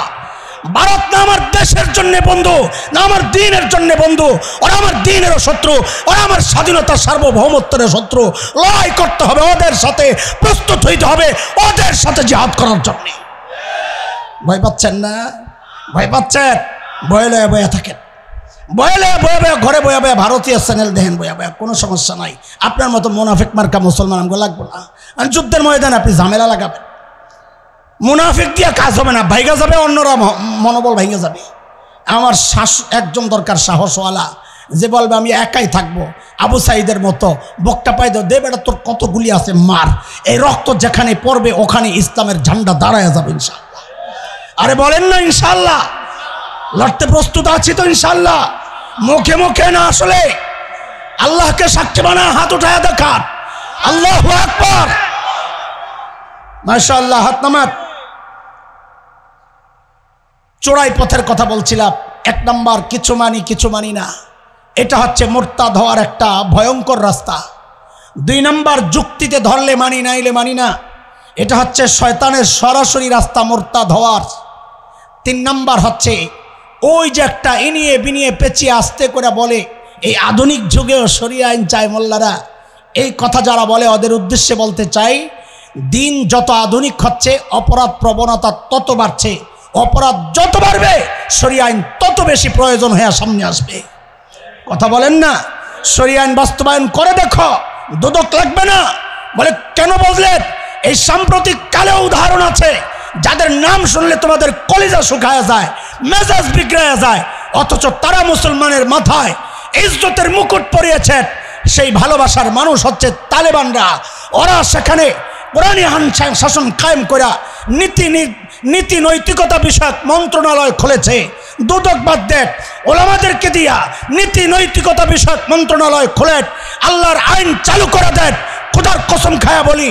ভারত না আমার দেশের জন্য বন্ধু, না আমার দ্বীনের জন্য বন্ধু, ওরা আমার দ্বীনেরও শত্রু, ওরা আমার স্বাধীনতা সার্বভৌমত্বের শত্রু। লড়াই করতে হবে ওদের সাথে, প্রস্তুত হইতে হবে ওদের সাথে জিহাদ করার জন্য। ভয় পাচ্ছেন না? ভয় পাচ্ছেন? বয়ে লয়ে বয়ে থাকেন, বয়ে লয়ে বয়ে বয়ে ঘরে বয়ে বয়ে ভারতীয় চ্যানেল দেখেন, বয়ে বয়ে কোনো সমস্যা নাই। আপনার মতো মুনাফিক মার্কা মুসলমান আমগো লাগবো না। আর যুদ্ধের ময়দানে আপনি ঝামেলা লাগাবেন, মুনাফিক দিয়ে কাজ হবে না, ভাইগা যাবে, অন্যরা মনোবল ভাইগা যাবে। আমার একজন দরকার সাহসওয়ালা, যে বলবে আমি একাই থাকবো, আবু সাইদের মতো বকটা পাই দে বেটা, তোর কত গুলি আছে মার, এই রক্ত যেখানে পড়বে ওখানে ইসলামের ঝান্ডা দাঁড়ায় যাবে ইনশাআল্লাহ। আরে বলেন না ইনশাআল্লাহ? লড়তে প্রস্তুত আছি তো ইনশাআল্লাহ। মুখে মুখে না, আসলে আল্লাহকে সাক্ষী বানা, হাত উঠায় দেখান, আল্লাহু আকবার, মাশাআল্লাহ, হাত নামাত। চোরাই পথের কথা বলছিলাম। 1 নাম্বার কিছু মানি না, এটা হচ্ছে মুরতাদ হওয়ার একটা ভয়ঙ্কর রাস্তা। 2 নাম্বার যুক্তিতে ধরলে মানি, নাইলে মানি না, এটা হচ্ছে শয়তানের সরাসরি রাস্তা মুরতাদ হওয়ার। 3 নাম্বার হচ্ছে ওই যে একটা ইনিয়ে বিনিয়ে পেঁচিয়ে আস্তে করে বলে এই আধুনিক যুগেও শরিয়া আইন চায় মোল্লারা, এই কথা যারা বলে ওদের উদ্দেশ্যে বলতে চাই, দিন যত আধুনিক হচ্ছে অপরাধ প্রবণতা তত বাড়ছে, অপরাধ যত বাড়বে শরিয়া আইন তত বেশি প্রয়োজন হয়ে সামনে আসবে। কথা বলেন না? শরিয়া আইন বাস্তবায়ন করে দেখো, দুদক লাগবে না। বলে কেন বললেন? এই সাম্প্রতিক কালে উদাহরণ আছে যাদের নাম শুনলে তোমাদের কলিজা শুকায়া যায়, মেজাজ বিগড়ায়া যায়, অথচ তারা মুসলমানের মাথায় ইজ্জতের মুকুট পরিয়েছেন। সেই ভালোবাসার মানুষ হচ্ছে তালেবানরা। ওরা সেখানে কোরআনী শাসন কায়েম করা নীতি নৈতিকতা বিষয়ক মন্ত্রণালয় খুলেছে। দুদক বাদ দেন, ওলামাদেরকে দিয়া নীতি নৈতিকতা বিষয়ক মন্ত্রণালয় খুলেন, আল্লাহর আইন চালু করে দেন। খোদার কসম খায়া বলি,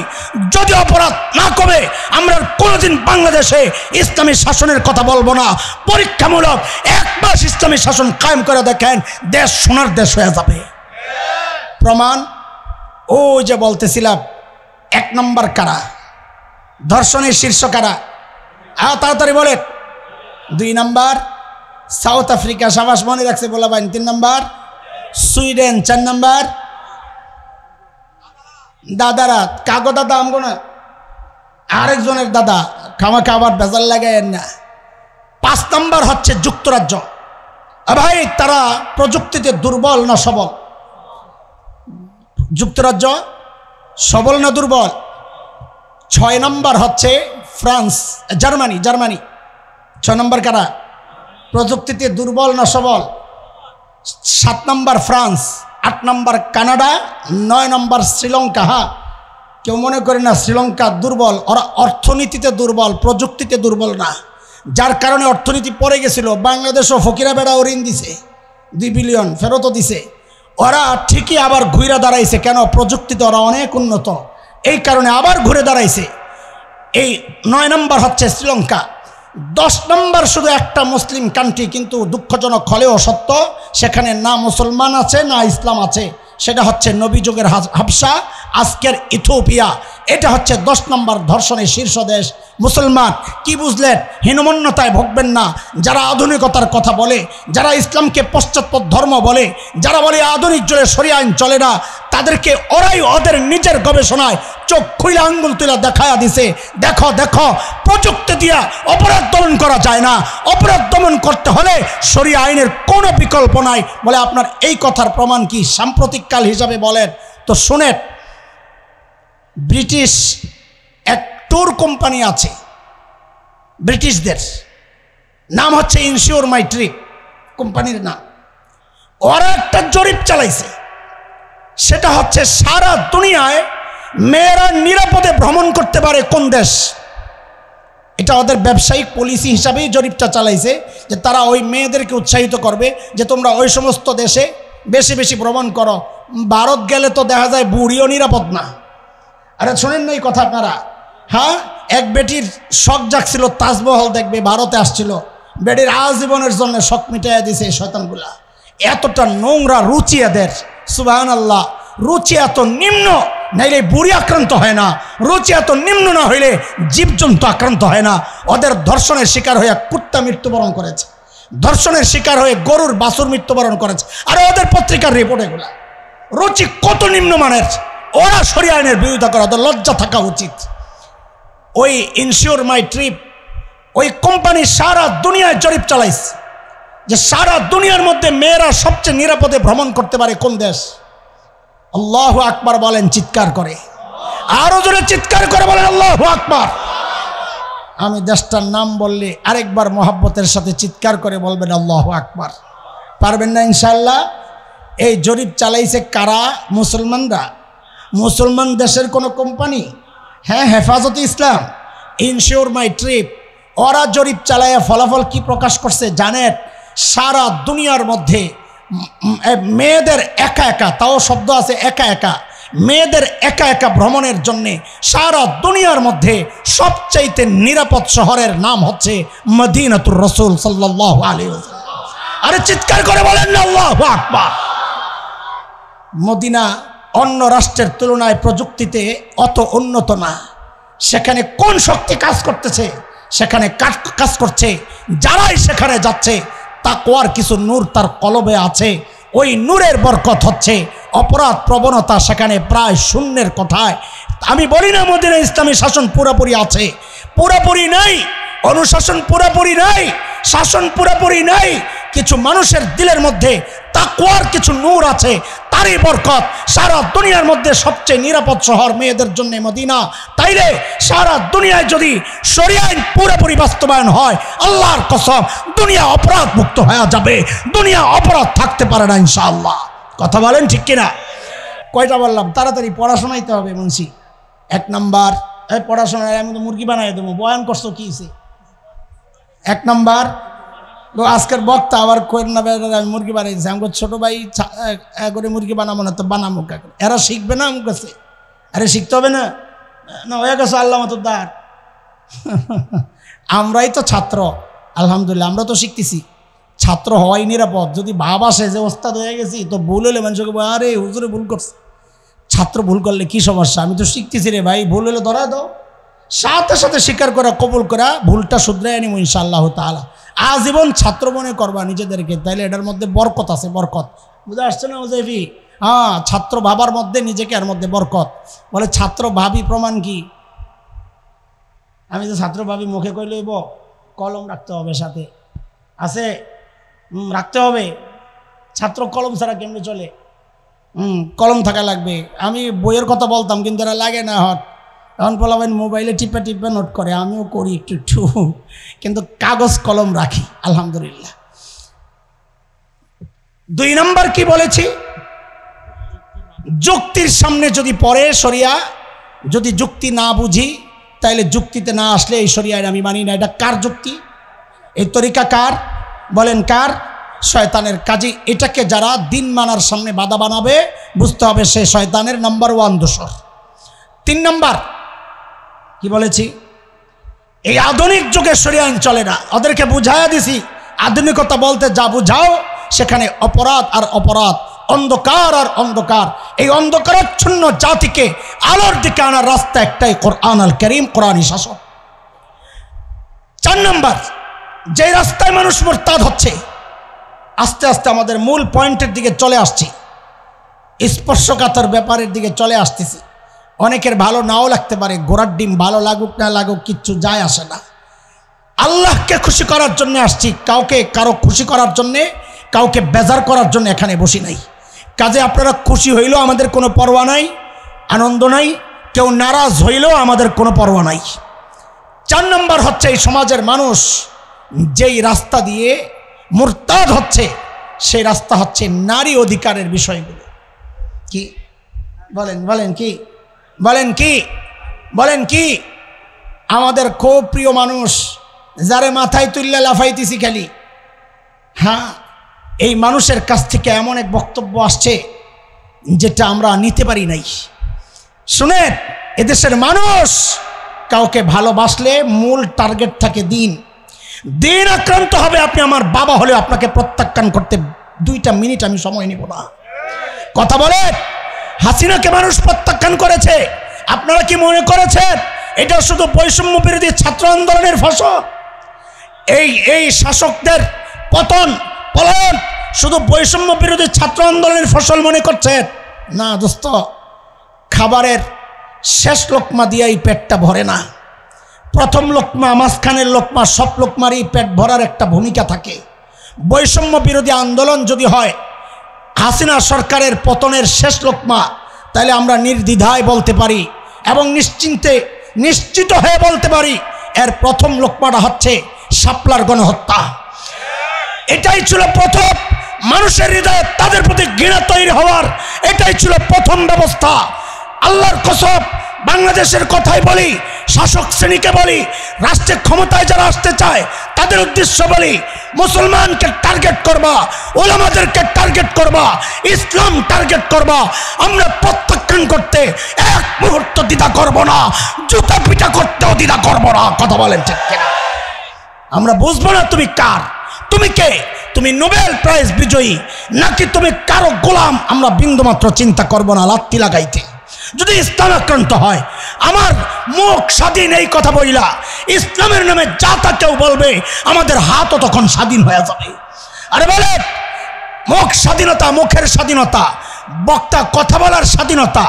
যদি অপরাধ না কমে আমরা কোনোদিন বাংলাদেশে ইসলামী শাসনের কথা বলবো না। পরীক্ষামূলক 1 মাস ইসলামী শাসন কায়েম করে দেখেন, দেশ সোনার দেশ হয়ে যাবে। প্রমাণ ওই যে বলতেছিলাম, 1 নম্বর কারা? ধর্ষণের শীর্ষ কারা? তাড়াতাড়ি বলেন। 2 নম্বর সাউথ আফ্রিকা, সাবাস মনে রাখছে বলা ভাই। 3 নম্বর সুইডেন। 4 নম্বর দাদারা, কাগো দাদা আমগো না, আরেকজনের দাদা, খামাখা আবার বেজাল লাগায়েন না। 5 নম্বর হচ্ছে যুক্তরাজ্য। ভাই তারা প্রযুক্তিতে দুর্বল না সবল? যুক্তরাজ্য সবল না দুর্বল? 6 নম্বর হচ্ছে ফ্রান্স, জার্মানি। 6 নম্বর কারা? প্রযুক্তিতে দুর্বল না সবল? 7 নম্বর ফ্রান্স, 8 নম্বর কানাডা, 9 নম্বর শ্রীলঙ্কা। হ্যাঁ, কেউ মনে করে না শ্রীলঙ্কা দুর্বল, ওরা অর্থনীতিতে দুর্বল, প্রযুক্তিতে দুর্বল না, যার কারণে অর্থনীতি পড়ে গেছিল। বাংলাদেশও ফকিরা বেড়াও ঋণ দিছে, 2 বিলিয়ন ফেরতও দিছে। ওরা ঠিকই আবার ঘুরে দাঁড়াইছে। কেন? প্রযুক্তিতে ওরা অনেক উন্নত, এই কারণে আবার ঘুরে দাঁড়াইছে। এই 9 নম্বর হচ্ছে শ্রীলঙ্কা। 10 নম্বর শুধু একটা মুসলিম কান্ট্রি, কিন্তু দুঃখজনক হলেও সত্য, সেখানে না মুসলমান আছে না ইসলাম আছে। সেটা হচ্ছে নবী যুগের হাবশা, আজকের ইথিওপিয়া। এটা হচ্ছে 10 নম্বর ধর্ষণের শীর্ষ দেশ। মুসলমান কি বুঝলেন? হীনমন্যতায় ভোগবেন না। যারা আধুনিকতার কথা বলে, যারা ইসলামকে পশ্চাৎপদ ধর্ম বলে, যারা বলে আধুনিক যুগে শরিয়া আইন চলে না, তাদেরকে ওরাই ওদের নিজের গবেষণায় চোখ খুলে আঙ্গুল তুলে দেখায়া দিছে, দেখো দেখো প্রযুক্তি দিয়া অপরাধ দমন করা যায় না। অপরাধ দমন করতে হলে শরিয়া আইনের কোনো বিকল্প নাই। বলে আপনার এই কথার প্রমাণ কি? সাম্প্রতিককাল হিসাবে বলেন তো শুনেন। ব্রিটিশ এক ট্যুর কোম্পানি আছে, ব্রিটিশদের, নাম হচ্ছে ইনশিওর মাই ট্রিপ কোম্পানির নাম। ওরা একটা জরিপ চালাইছে, সেটা হচ্ছে সারা দুনিয়ায় মেয়েরা নিরাপদে ভ্রমণ করতে পারে কোন দেশ। এটা ওদের ব্যবসায়িক পলিসি হিসাবেই জরিপটা চালাইছে, যে তারা ওই মেয়েদেরকে উৎসাহিত করবে যে তোমরা ওই সমস্ত দেশে বেশি বেশি ভ্রমণ করো। ভারত গেলে তো দেখা যায় বুড়িও নিরাপদ না। আরে শোনেন না এই কথা আপনারা? হ্যাঁ, এক বেটির শখ জাগছিল তাজমহল দেখবে, ভারতে আসছিল, বেটির আজীবনের জন্য শখ মিটাইয়া দিছে এই শয়তানগুলা। এতটা নোংরা রুচি এদের, সুবহানাল্লাহ। রুচি এত নিম্ন, নাইলে বুড়ি আক্রান্ত হয় না। রুচি এত নিম্ন না হইলে জীবজন্তু আক্রান্ত হয় না। ওদের ধর্ষণের শিকার হয়ে কুত্তা মৃত্যুবরণ করেছে, ধর্ষণের শিকার হয়ে গরুর বাছুর মৃত্যুবরণ করেছে। আর ওদের পত্রিকার রিপোর্ট এগুলা। রুচি কত নিম্নমানের! ওরা শরিয়া আইনের বিরোধিতা করে, ওদের লজ্জা থাকা উচিত। ওই ইনশিওর মাই ট্রিপ ওই কোম্পানি সারা দুনিয়ায় জরিপ চালাইছে যে সারা দুনিয়ার মধ্যে মেয়েরা সবচেয়ে নিরাপদে ভ্রমণ করতে পারে কোন দেশ। আল্লাহু আকবার বলেন চিৎকার করে, আরো জোরে চিৎকার করে বলেন আল্লাহু আকবার। আমি দেশটার নাম বললে আরেকবার মোহাব্বতের সাথে চিৎকার করে বলবেন আল্লাহু আকবার। পারবেন না ইনশাআল্লাহ? এই জরিপ চালাইছে কারা? মুসলমানরা। মুসলমান দেশের কোনো কোম্পানি? হ্যাঁ, হেফাজতে ইসলাম, ইনশিওর মাই ট্রিপ। ওরা জরিপ চালাইয়া ফলাফল কি প্রকাশ করছে জানেন? সারা দুনিয়ার মধ্যে মেয়েদের একা একা, তাও শব্দ আছে একা একা, মেয়েদের একা একা ভ্রমণের জন্যে সারা দুনিয়ার মধ্যে সবচাইতে নিরাপদ শহরের নাম হচ্ছে মদিনাতুর রাসূল সাল্লাল্লাহু আলাইহি ওয়াসাল্লাম। আরে চিৎকার করে বলেন না আল্লাহু আকবার। মদিনা অন্য রাষ্ট্রের তুলনায় প্রযুক্তিতে অত উন্নত না। সেখানে কোন শক্তি কাজ করতেছে? সেখানে কাজ করছে যারাই সেখানে যাচ্ছে তাকওয়ার কিছু নূর তার কলবে আছে। ওই নূরের বরকত হচ্ছে অপরাধ প্রবণতা সেখানে প্রায় শূন্যের কোঠায়। আমি বলি না মদিনা ইসলামী শাসন পুরোপুরি আছে, পুরোপুরি নাই। অনুশাসন পুরোপুরি নাই, শাসন পুরোপুরি নাই। কিছু মানুষের দিলের মধ্যে তাকওয়ার কিছু নূর আছে, ভারী বরকত। সারা দুনিয়ার মধ্যে সবচেয়ে নিরাপদ শহর মেয়েদের জন্য মদিনা। তাইলে সারা দুনিয়ায় যদি শরিয়া আইন পুরোপুরি বাস্তবায়ন হয়, আল্লাহর কসম দুনিয়া অপরাধ মুক্ত হয়ে যাবে, দুনিয়া অপরাধ থাকতে পারে না ইনশাআল্লাহ। কথা বলেন ঠিক কিনা? কয়টা বললাম? তাড়াতাড়ি পড়াশোনাইতে হবে মুন্সি। 1 নাম্বার এই পড়াশোনায় আমি তো মুরগি বানাই দেবো। বয়ান করছো কি? 1 নাম্বার আজকের বক্তা আবার কইর না আমি মুরগি বানাই দিচ্ছি। আমাকে ছোটো ভাই করে মুরগি বানাবো না, তো বানাবো কাকে? এরা শিখবে না আমার কাছে? আরে শিখতে হবে না? না হয়ে গেছে আল্লাহ মতদার। আমরাই তো ছাত্র, আলহামদুলিল্লাহ আমরা তো শিখতেছি। ছাত্র হওয়াই নিরাপদ। যদি ভাব আসে যে ওস্তাদ হয়ে গেছি, তো ভুল হলে মানুষকে বলে আরে হুজুরে ভুল করছে। ছাত্র ভুল করলে কি সমস্যা? আমি তো শিখতেছি রে ভাই, ভুল হলে ধরা দাও, সাথে সাথে স্বীকার করা, কবুল করা, ভুলটা শুধরাই আনিব ইনশাআল্লাহ তাআলা। আজীবন ছাত্র মনে করবা নিজেদেরকে, তাইলে এটার মধ্যে বরকত আছে, বরকত। বুঝে আসছে না ওজেফি? হ্যাঁ, ছাত্র ভাবার মধ্যে নিজেকে, এর মধ্যে বরকত। বলে ছাত্র ভাবি প্রমাণ কি? আমি তো ছাত্র ভাবি মুখে কই লইব, কলম রাখতে হবে সাথে, আছে রাখতে হবে। ছাত্র কলম ছাড়া কেমনে চলে? কলম থাকা লাগবে। আমি বইয়ের কথা বলতাম, কিন্তু এরা লাগে না হট। এখন বলবেন মোবাইলে টিপে টিপে নোট করে, আমিও করি একটু একটু, কিন্তু কাগজ কলম রাখি আলহামদুলিল্লাহ। 2 নাম্বার কি বলেছি? যুক্তির সামনে যদি পড়ে শরিয়া, যদি যুক্তি না বুঝি, তাইলে যুক্তিতে না আসলে এই শরিয়ায় আমি মানি না। এটা কার যুক্তি? এই তরিকা কার? বলেন কার? শয়তানের। কাজে এটাকে যারা দিন মানার সামনে বাধা বানাবে, বুঝতে হবে সে শয়তানের নাম্বার 1 দোসর। 3 নাম্বার কি বলেছি? এই আধুনিক যুগে শরিয়া আইন চলে না। ওদেরকে বুঝাইয়া দিছি, আধুনিকতা বলতে যা বুঝাও সেখানে অপরাধ আর অপরাধ, অন্ধকার আর অন্ধকার। এই অন্ধকারাচ্ছন্ন জাতিকে আলোর দিকে আনার রাস্তা একটাই, কোরআন আল কারীম, কোরআনী শাসন। 4 নাম্বার, যে রাস্তায় মানুষ মুরতাদ হচ্ছে, আস্তে আস্তে আমাদের মূল পয়েন্টের দিকে চলে আসছি, স্পর্শকাতর ব্যাপারের দিকে চলে আসতেছি। অনেকের ভালো নাও লাগতে পারে, ঘোড়ার ডিম ভালো লাগুক না লাগুক কিচ্ছু যায় আসে না। আল্লাহকে খুশি করার জন্য আসছি, কাউকে কারো খুশি করার জন্যে, কাউকে বেজার করার জন্য এখানে বসি নাই। কাজে আপনারা খুশি হইলেও আমাদের কোনো পরোয়া নাই, আনন্দ নাই। কেউ নারাজ হইলেও আমাদের কোনো পরোয়া নাই। 4 নম্বর হচ্ছে, এই সমাজের মানুষ যেই রাস্তা দিয়ে মুরতাদ হচ্ছে, সেই রাস্তা হচ্ছে নারী অধিকারের বিষয়গুলো। কি বলেন? বলেন কি? বলেন কি? বলেন কি? আমাদের খুব প্রিয় মানুষ, যারে মাথায় তুললে লাফাইতেছি খালি, হ্যাঁ, এই মানুষের কাছ থেকে এমন এক বক্তব্য আসছে যেটা আমরা নিতে পারি নাই। শুনেন, এদেশের মানুষ কাউকে ভালোবাসলে মূল টার্গেট থাকে দিন। দিন আক্রান্ত হবে, আপনি আমার বাবা হলেও আপনাকে প্রত্যাখ্যান করতে 2টা মিনিট আমি সময় নিব না। কথা বলেন, হাসিনাকে মানুষ প্রত্যাখ্যান করেছে। আপনারা কি মনে করেছেন এটা শুধু বৈষম্য বিরোধী ছাত্র আন্দোলনের ফসল? এই শাসকদের পতন পলায়ন শুধু বৈষম্য বিরোধী ছাত্র আন্দোলনের ফসল মনে করছেন? না দোস্ত, খাবারের শেষ লোকমা দিয়েই পেটটা ভরে না। প্রথম লোকমা, মাঝখানের লোকমা, সব লোকমারই পেট ভরার একটা ভূমিকা থাকে। বৈষম্য বিরোধী আন্দোলন যদি হয় হাসিনা সরকারের পতনের শেষ লোকমা, তাহলে আমরা নির্দ্বিধায় বলতে পারি এবং নিশ্চিত হয়ে বলতে পারি এর প্রথম লোকমাটা হচ্ছে শাপলার গণহত্যা। এটাই ছিল প্রথম মানুষের হৃদয়ে তাদের প্রতি ঘৃণা তৈরি হওয়ার, এটাই ছিল প্রথম ব্যবস্থা। আল্লাহর কসম, বাংলাদেশের কথাই বলি, শাসক শ্রেণীকে বলি, রাষ্ট্রের ক্ষমতায় যারা আসতে চায় তাদের উদ্দেশ্য বলি, মুসলমানকে টার্গেট করবা, ওলামাদেরকে টার্গেট করবা, ইসলাম টার্গেট করবা। আমরা প্রত্যাখ্যান করতে 1 মুহূর্ত দ্বিধা করব না, জুতা পিটা করতেও দ্বিধা করব না। কথা বলেন ঠিক কিনা? আমরা বুঝবো না তুমি কার, তুমি কে, তুমি নোবেল প্রাইজ বিজয়ী নাকি তুমি কারো গোলাম, আমরা বিন্দুমাত্র চিন্তা করব না লাত্তি লাগাইতে। যদি ইসলাম আক্রান্ত হয়, আমার মুখ স্বাধীন এই কথা বইলা ইসলামের নামে যা তা কেউ বলবে, আমাদের হাতও তখন স্বাধীন হয়ে যাবে। আরে বলে মুখ স্বাধীনতা, মুখের স্বাধীনতা, বক্তা কথা বলার স্বাধীনতা,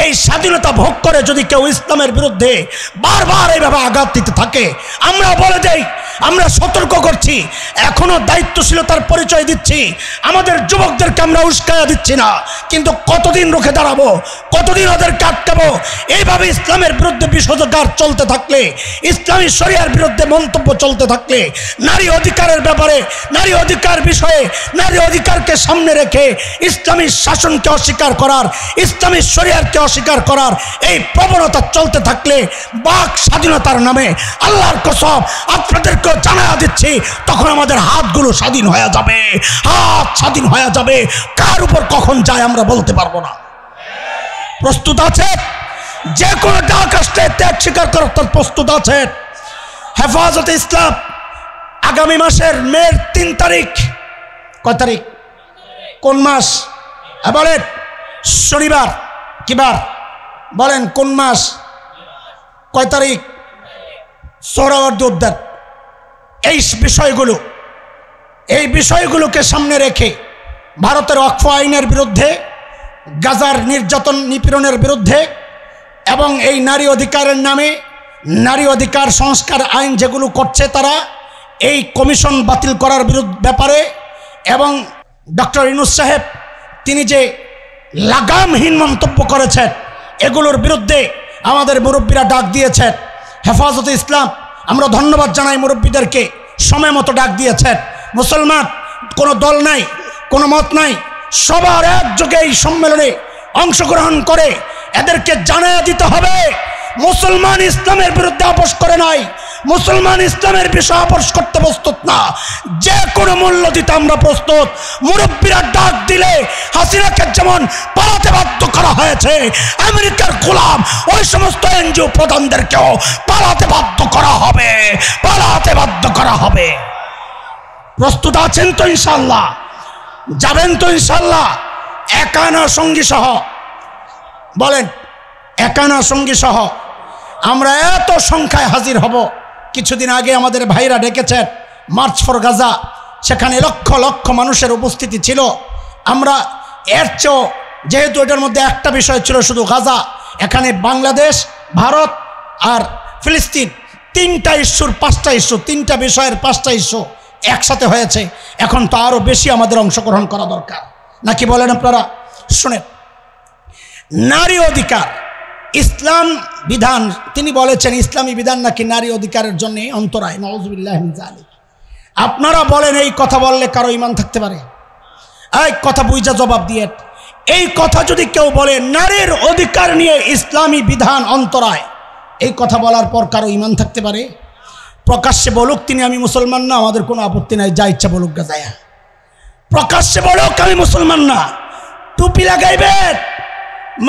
এই স্বাধীনতা ভোগ করে যদি কেউ ইসলামের বিরুদ্ধে বারবার এইভাবে আঘাত দিতে থাকে, আমরা বলে দেই, আমরা সতর্ক করছি, এখনো দায়িত্বশীলতার পরিচয় দিচ্ছি, আমাদের যুবকদেরকে আমরা উস্কায়া দিচ্ছি না, কিন্তু কতদিন রুখে দাঁড়াবো, কতদিন ওদেরকে আটকাবো? এইভাবে ইসলামের বিরুদ্ধে বিষোদগার চলতে থাকলে, ইসলামী শরিয়ার বিরুদ্ধে মন্তব্য চলতে থাকলে, নারী অধিকারের ব্যাপারে, নারী অধিকার বিষয়ে, নারী অধিকারকে সামনে রেখে ইসলামী শাসনকে অস্বীকার করার, ইসলামী শরিয়ারকে অস্বীকার করার এই প্রবণতা চলতে থাকলে বাক স্বাধীনতার নামে আল্লাহর কসম আপনাদেরকে জানায়া দিচ্ছি, তখন আমাদের হাতগুলো স্বাধীন হয়ে যাবে, হাত স্বাধীন হয়ে যাবে, কার উপর কখন যায় আমরা বলতে পারবো না। প্রস্তুত আছে? যে কোনো ডাক আসলে ত্যাগ স্বীকার করার প্রস্তুত আছে? হেফাজতে ইসলাম আগামী মাসের মের 3 তারিখ, কয় তারিখ, কোন মাস বলেন? শনিবার, কি বার বলেন? কোন মাস, কয় তারিখ? সোহরাওয়ার্দী উদ্যান। এই বিষয়গুলোকে সামনে রেখে ভারতের ওয়াকফ আইনের বিরুদ্ধে, গাজার নির্যাতন নিপীড়নের বিরুদ্ধে এবং এই নারী অধিকারের নামে নারী অধিকার সংস্কার আইন যেগুলো করছে তারা, এই কমিশন বাতিল করার ব্যাপারে এবং ডক্টর ইউনূস সাহেব তিনি যে লাগামহীন মন্তব্য করেছেন, এগুলোর বিরুদ্ধে আমাদের মুরব্বীরা ডাক দিয়েছেন। হেফাজতে ইসলাম, আমরা ধন্যবাদ জানাই মুরব্বীদেরকে, সময় মতো ডাক দিয়েছেন। মুসলমান কোনো দল নাই, কোনো মত নাই, সবার একযোগে এই সম্মেলনে অংশগ্রহণ করে এদেরকে জানায়া দিতে হবে, মুসলমান ইসলামের বিরুদ্ধে আপোষ করে নাই, মুসলমান ইসলামের বিষয় আপোষ করতে প্রস্তুত না, যে কোনো মূল্য দিতে আমরা প্রস্তুত। মুরব্বীরা ডাক দিলে হাসিনাকে যেমন পালাতে বাধ্য করা হয়েছে, আমেরিকার গোলাম ওই সমস্ত এনজিও প্রধানদেরকেও পালাতে বাধ্য করা হবে, পালাতে বাধ্য করা হবে। প্রস্তুত আছেন তো ইনশাল্লাহ? যাবেন তো ইনশাল্লাহ? একানা সঙ্গী সহ বলেন, একানা সঙ্গী সহ আমরা এত সংখ্যায় হাজির হব। কিছুদিন আগে আমাদের ভাইরা ডেকেছেন মার্চ ফর গাজা, সেখানে লক্ষ লক্ষ মানুষের উপস্থিতি ছিল। আমরা এর চেয়েও, যেহেতু এটার মধ্যে একটা বিষয় ছিল শুধু গাজা, এখানে বাংলাদেশ, ভারত আর ফিলিস্তিন, 3টা ইস্যুর 5টা ইস্যু, 3টা বিষয়ের 5টা ইস্যু একসাথে হয়েছে। এখন তো আরও বেশি আমাদের অংশগ্রহণ করা দরকার, নাকি বলেন আপনারা? শুনেন, নারী অধিকার, ইসলাম বিধান, তিনি বলেছেন ইসলামী বিধান নাকি নারী অধিকারের জন্য অন্তরায়। নাউযুবিল্লাহি মিন যালিক। আপনারা বলেন এই কথা বললে কারো ঈমান থাকতে পারে? এই কথা বুঝা জবাব দিয়ে, এই কথা যদি কেউ বলে নারীর অধিকার নিয়ে ইসলামী বিধান অন্তরায়, এই কথা বলার পর কারো ঈমান থাকতে পারে? প্রকাশ্যে বলুক তিনি আমি মুসলমান না, আমাদের কোনো আপত্তি নাই, যা ইচ্ছা বলুক গাজায়া। প্রকাশ্যে বলুক আমি মুসলমান না, টুপি লাগাইবেন,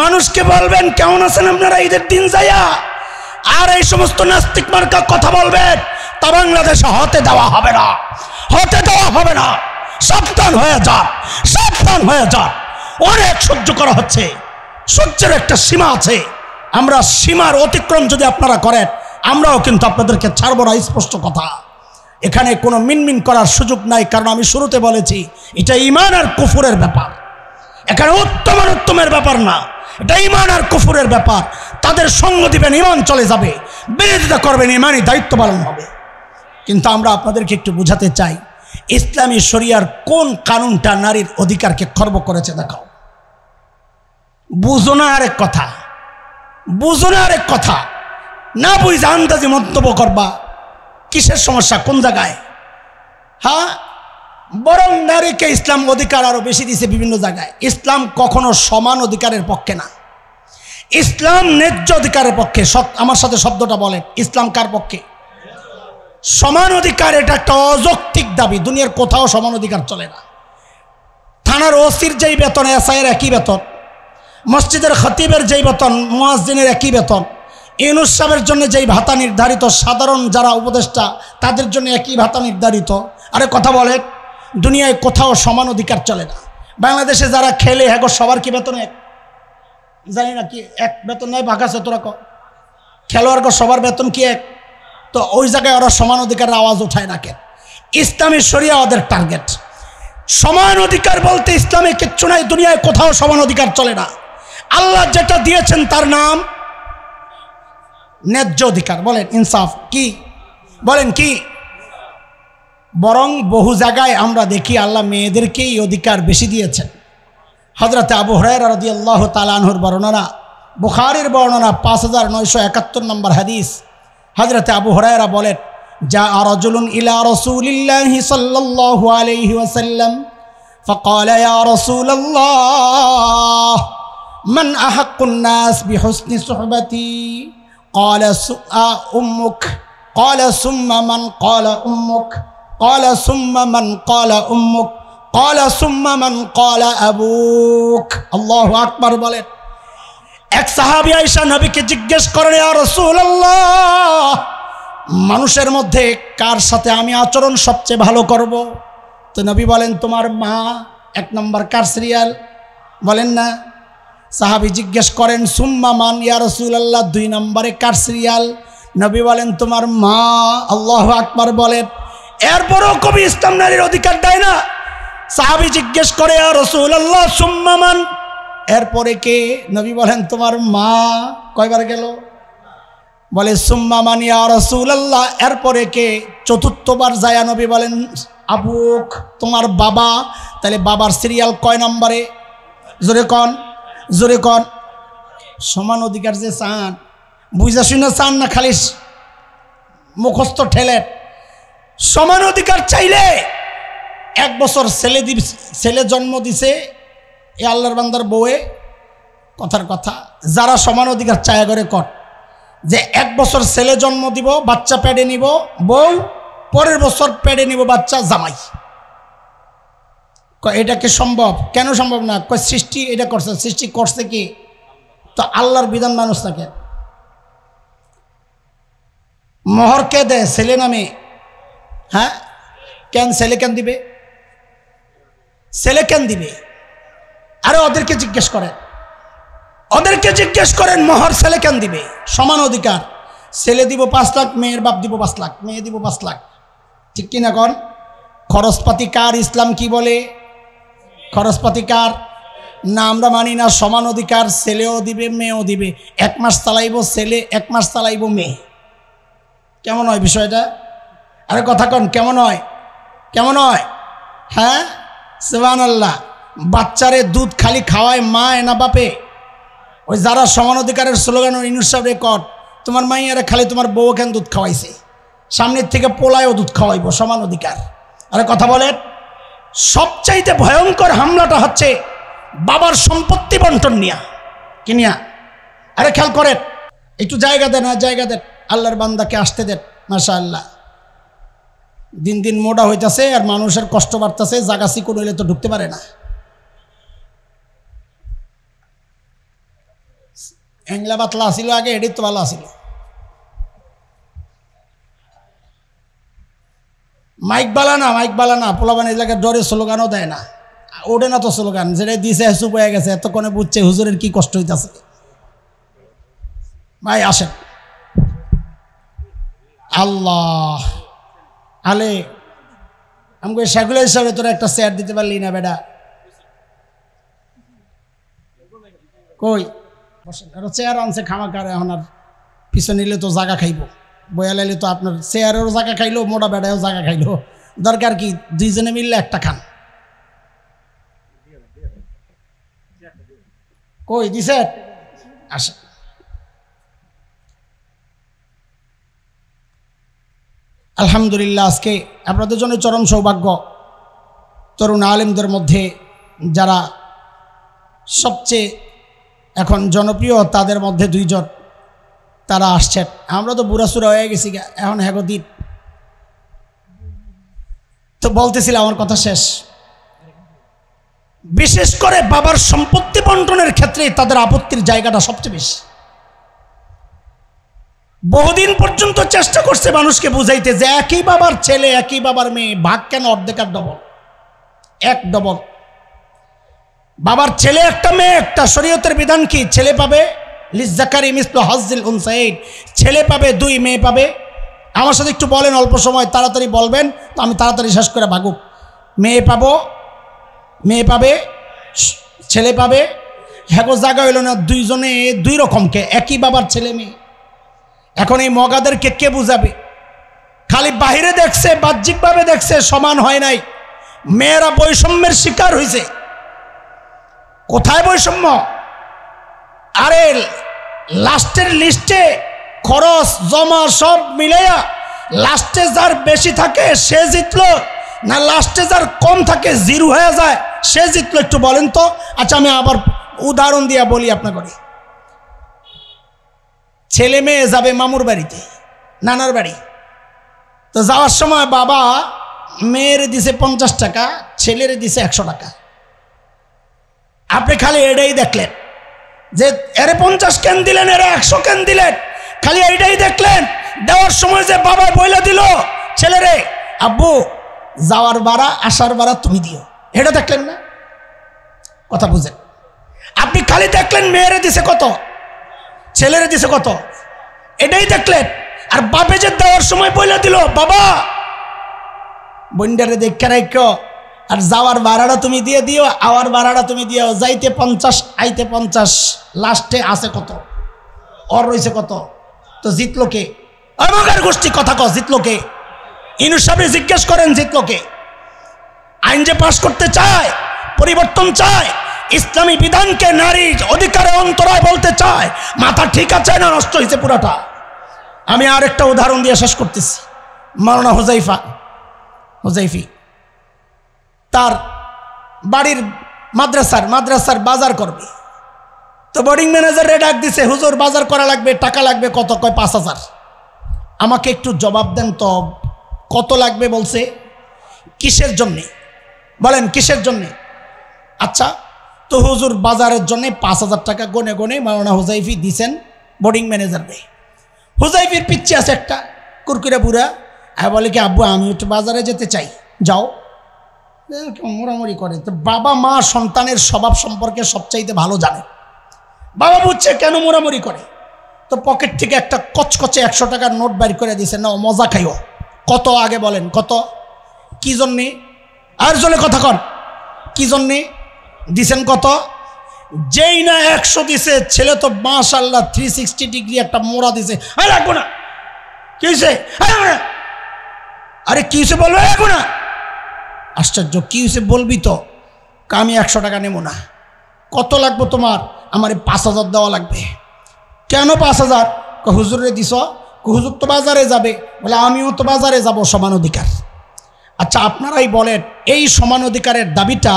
মানুষকে বলবেন কেমন আছেন আপনারা ঈদের দিন যাইয়া, আর এই সমস্ত নাস্তিক মার্কা কথা বলবেন, তা বাংলাদেশে হতে দেওয়া হবে না, হতে দেওয়া হবে না। সাবধান হয়ে যান, সাবধান হয়ে যান। অনেক সহ্য করা হচ্ছে, সহ্যের একটা সীমা আছে। আমরা সীমার অতিক্রম যদি আপনারা করেন, আমরাও কিন্তু আপনাদেরকে ছাড়ব না, স্পষ্ট কথা। এখানে কোনো মিনমিন করার সুযোগ নাই, কারণ আমি শুরুতে বলেছি এটা ঈমান আর কুফরের ব্যাপার। এখানে উত্তম আর উত্তমের ব্যাপার না, এটা ঈমান আর কুফরের ব্যাপার। তাদের সঙ্গ দিবেন, ঈমান চলে যাবে, বিরোধিতা করবেন, ঈমানই দায়িত্ব পালন হবে। কিন্তু আমরা আপনাদেরকে একটু বোঝাতে চাই, ইসলামী শরিয়ার কোন কানুনটা নারীর অধিকারকে খর্ব করেছে দেখাও। বুঝো না আরেক কথা, বুঝো না আরেক কথা, না বুঝে আন্দাজে মন্তব্য করবা। কিসের সমস্যা, কোন জায়গায়? হ্যাঁ, বরং নারীকে ইসলাম অধিকার আরো বেশি দিয়েছে বিভিন্ন জায়গায়। ইসলাম কখনো সমান অধিকারের পক্ষে না, ইসলাম ন্যায্য অধিকারের পক্ষে। আমার সাথে শব্দটা বলেন, ইসলাম কার পক্ষে? সমান অধিকার। এটা একটা অযৌক্তিক দাবি, দুনিয়ার কোথাও সমান অধিকার চলে না। থানার ওসির যেই বেতন, এসআইয়ের একই বেতন, মসজিদের খতিবের যেই বেতন, মুয়াজ্জিনের একই বেতন, ইউনূস সাহেবের জন্য যেই ভাতা নির্ধারিত, সাধারণ যারা উপদেষ্টা তাদের জন্য একই ভাতা নির্ধারিত। আরে কথা বলেন, দুনিয়ায় কোথাও সমান অধিকার চলে না। বাংলাদেশে যারা খেলে হ্যাঁ সবার কি বেতন এক? জানি না, কি এক বেতন নেই? বাঘাছে তোরা খেলোয়াড় সবার বেতন কি এক? তো ওই জায়গায় ওরা সমান অধিকারের আওয়াজ উঠায় না কেন? ইসলামী শরিয়া ওদের টার্গেট। সমান অধিকার বলতে ইসলামে কিচ্ছু নাই, দুনিয়ায় কোথাও সমান অধিকার চলে না। আল্লাহ যেটা দিয়েছেন তার নাম ন্যায্য অধিকার। বলেন ইনসাফ কি? বলেন কি? বরং বহু জায়গায় আমরা দেখি আল্লাহ মেয়েদেরকেই অধিকার বেশি দিয়েছেন। হযরতে আবু হুরায়রা রাদিয়াল্লাহু তাআলা আনহুর বর্ণনা, বুখারীর বর্ণনা 5971 নম্বর হাদিস। হযরতে আবু হুরায়রা বলেন, জা রাজুলুন ইলা রাসূলিল্লাহি সাল্লাল্লাহু আলাইহি ওয়াসাল্লাম ফাকালা ইয়া রাসূলাল্লাহ মান আহাক্কুন নাস বিহুসনি সুহবাতি ক্বালা উম্মুক ক্বালা সুম্মা মান ক্বালা উম্মুক ক্বালা সুম্মা মান ক্বালা উম্মুক ক্বালা সুম্মা মান ক্বালা আবুক। আল্লাহু আকবার বলেন। এক সাহাবী আয়েশা নবীকে জিজ্ঞেস করেন, ইয়া রাসূলুল্লাহ, মানুষের মধ্যে কার সাথে আমি আচরণ সবচেয়ে ভালো করব? তো নবী বলেন, তোমার মা এক নম্বর। কার সিরিয়াল বলেন না? সাহাবী জিজ্ঞেস করেন, সুম্মা মান ইয়া রাসূলুল্লাহ, 2 নম্বরে কার সিরিয়াল? নবী বলেন, তোমার মা। আল্লাহু আকবার বলেন। এরপরও কবি ইসলাম নারীর অধিকার দেয় না। সাহাবী জিজ্ঞেস করে, ইয়া রাসূলুল্লাহ সুম্মা মান, এরপরে কে? নবী বলেন, তোমার মা। কয়বার গেল? বলে সুম্মা মান ইয়া রাসূলুল্লাহ, এরপরে কে? চতুর্থবার যায় নবী বলেন, আবুক, তোমার বাবা। তাহলে বাবার সিরিয়াল কয় নম্বরে? জোরে কন, জোরে কন। সমান অধিকার যে চান, বুঝা শুনে চান না খালি মুখস্থ ঠেলে। সমান অধিকার চাইলে 1 বছর ছেলে জন্ম দিছে এ আল্লাহর বান্দার বউয়ে, কথার কথা, যারা সমান অধিকার চায় করে কর যে 1 বছর ছেলে জন্ম দিব, বাচ্চা পেটে নিব বউ, পরের বছর পেটে নিব বাচ্চা জামাই। এটা কি সম্ভব? কেন সম্ভব না? সৃষ্টি এটা করছে। সৃষ্টি করছে কি? তো আল্লাহর বিধান মানুষ থাকে। মোহর কে দেয়? ছেলে নামে। হ্যাঁ, কেন ছেলে কেন দিবে? ছেলে কেন দিবে? আরে ওদেরকে জিজ্ঞেস করেন, ওদেরকে জিজ্ঞেস করেন মোহর ছেলে কেন দিবে? সমান অধিকার। ছেলে দিব 5 লাখ, মেয়ের বাপ দিব 5 লাখ, মেয়ে দিব 5 লাখ। ঠিক কিনা কন? খরচপাতি কার? ইসলাম কি বলে? খরচপাতি কার? না, আমরা মানি না। সমান অধিকার, ছেলেও দিবে মেয়েও দিবে। 1 মাস চালাইব ছেলে, 1 মাস চালাইব মেয়ে। কেমন হয় বিষয়টা? আরে কথা কন, কেমন হয়? কেমন হয়? হ্যাঁ, সুবহানাল্লাহ। বাচ্চারে দুধ খালি খাওয়ায় মা না বাপে? ওই যারা সমান অধিকারের স্লোগান ইউনিসেফ রেকর্ড, তোমার মাইয়ারে খালি তোমার বউ কেন দুধ খাওয়াইছে, সামনের থেকে পোলায়ও দুধ খাওয়াইব। সমান অধিকার। আরে কথা বলেন। সবচাইতে ভয়ঙ্কর হামলাটা হচ্ছে বাবার সম্পত্তি বন্টন নিয়া। কি নিয়া? আরে খেয়াল করেন, একটু জায়গা দেন, জায়গা দেন, আল্লাহর বান্দাকে আসতে দেন। মাশাআল্লাহ, দিন দিন মোটা হইতাছে আর মানুষের কষ্ট বাড়তেছে। জায়গা চিকন হইলে তো ঢুকতে পারে না। এংলা বাতলা আসিল আগে, এটি তো ভালো আসিল। মাইক বালা না, মাইক বালা না, পোলাবান এই জায়গায় ডরে স্লোগানও দেয় না, ওঠে না তো স্লোগান। যেটা দিয়েছে চুপ হয়ে গেছে, এতক্ষণে বুঝছে হুজুরের কি কষ্ট হইতেছে। ভাই আসেন। আল্লাহ আলে আমাকে সেগুলো হিসাবে তোরা একটা চেয়ার দিতে পারলি না বেটা? কই চেয়ার আনছে খামাকার, এখন আর পিছনে নিলে তো জায়গা খাইব, বয়া লাইলে তো আপনার চেয়ারেরও জায়গা খাইলো, মোটা বেটাও জায়গা খাইলো। দরকার কি? 2 জনে মিললে একটা খান। কই দিছে? আসে। আলহামদুলিল্লাহ, আজকে আপনাদের জন্য চরম সৌভাগ্য। তরুণ আলেমদের মধ্যে যারা সবচেয়ে এখন জনপ্রিয়, তাদের মধ্যে 2 জন তারা আসছেন। আমরা তো বুড়াসুরা হয়ে গেছি, এখন হ্যাগদিন তো বলতেছিলাম, আমার কথা শেষ। বিশেষ করে বাবার সম্পত্তি বন্টনের ক্ষেত্রে তাদের আপত্তির জায়গাটা সবচেয়ে বেশি। বহুদিন পর্যন্ত চেষ্টা করছে মানুষকে বুঝাইতে যে একই বাবার ছেলে একই বাবার মেয়ে, ভাগ কেন অর্ধেক আর ডবল? 1 ডবল। বাবার ছেলে একটা, মেয়ে একটা। শরীয়তের বিধান কি? ছেলে পাবে লিজ্জাকারি মিসলু হাজ্জিল উনসাইন, ছেলে পাবে 2, মেয়ে পাবে। আমার সাথে একটু বলেন, অল্প সময় তাড়াতাড়ি বলবেন তো আমি তাড়াতাড়ি শেষ করে ভাগুক। মেয়ে পাবো মেয়ে পাবে, ছেলে পাবে। হ্যাঁ জায়গা হইল না, দুইজনে দুই রকমকে, একই বাবার ছেলে মেয়ে। এখন এই মগাদেরকে কে বুঝাবে? খালি বাহিরে দেখছে, বাহ্যিকভাবে দেখছে, সমান হয় নাই। মেয়েরা বৈষম্যের শিকার হয়েছে। কোথায় বৈষম্য? আরে লাস্টের লিস্টে খরচ জমা সব মিলাইয়া লাস্টে যার বেশি থাকে সে জিতলো, না লাস্টে যার কম থাকে জিরো হয়ে যায় সে জিতলো? একটু বলেন তো। আচ্ছা আমি আবার উদাহরণ দিয়ে বলি আপনাকে। ছেলে মেয়ে যাবে মামুর বাড়িতে, নানার বাড়ি। তো যাওয়ার সময় বাবা মেয়েরে দিছে 50 টাকা, ছেলেরে দিছে 100 টাকা। আপনি খালি এটাই দেখলেন যে এরে 50 কেন দিলেন, এরে 100 কেন দিলেন, খালি এইটাই দেখলেন। দেওয়ার সময় যে বাবা বইলা দিল ছেলেরে, আব্বু যাওয়ার ভাড়া আসার ভাড়া তুমি দিও, এটা দেখলেন না? কথা বুঝেন? আপনি খালি দেখলেন মেয়েরে দিছে কত, ছেলেরে দিছে কত, এটাই দেখলেন। আর বাপে যে দেওয়ার সময় বইলা দিল, বাবা বন্ডারে দেখে রাখো, আর যাওয়ার ভাড়াটা তুমি দিয়ে দিও, আওয়ার ভাড়াটা তুমি দিও। যাইতে 50, আইতে 50, লাস্টে আছে কত, ওর রয়েছে কত। তো জিতলো কে? আমাদের গোষ্ঠী কথা কও, জিতলো কে? ইউনূস সাহেব জিজ্ঞেস করেন জিতলো কে? আইন যে পাশ করতে চায়, পরিবর্তন চায়, ইসলামী বিধানকে নারী অধিকারে অন্তরায় বলতে চায়, মাথা ঠিক আছে না নষ্ট হয়েছে পুরাটা? আমি আরেকটা উদাহরণ দিয়ে শেষ করতেছি। মাওলানা হুজাইফি তার বাড়ির মাদ্রাসার বাজার করবে। তো বোর্ডিং ম্যানেজারে ডাক দিছে, হুজুর বাজার করা লাগবে, টাকা লাগবে কত? কয় 5000। আমাকে একটু জবাব দেন তো, কত লাগবে বলছে? কিসের জন্যে বলেন, কিসের জন্যে? আচ্ছা, তো হুজুর বাজারের জন্যে 5000 টাকা গনে গনে মাওলানা হুজাইফি দিছেন বোর্ডিং ম্যানেজারে। হুজাইফির পিচ্ছে আছে একটা কুরকুরে বুড়া, আর বলে কি, আব্বু আমি একটু বাজারে যেতে চাই, যাও। মোড়ামুড়ি করে। তো বাবা মা সন্তানের স্বভাব সম্পর্কে সবচাইতে ভালো জানে। বাবা বুঝছে কেন মোড়ামুড়ি করে। তো পকেট থেকে একটা কচকচে 100 টাকার নোট বাইর করে দিয়েছে, নাও মজা খাইও। কত আগে বলেন, কত? কি জন্যে? আর জন্য কথা কন, কি জন্যে দিছেন? কত? যেই না 100 দিছে, ছেলে তো মাশাআল্লাহ 360 ডিগ্রি একটা মোড়া দিছে। লাগবো না। কি হয়েছে? আরে কি হয়েছে বলবে? লাগবো না। আশ্চর্য, কি হয়েছে বলবি তো? আমি 100 টাকা নেব না। কত লাগবে তোমার? আমার 5000 দেওয়া লাগবে। কেন 5000? হুজুরে দিছ। হুজুর তো বাজারে যাবে। বলে আমিও তো বাজারে যাব, সমান অধিকার। আচ্ছা আপনারাই বলেন, এই সমান অধিকারের দাবিটা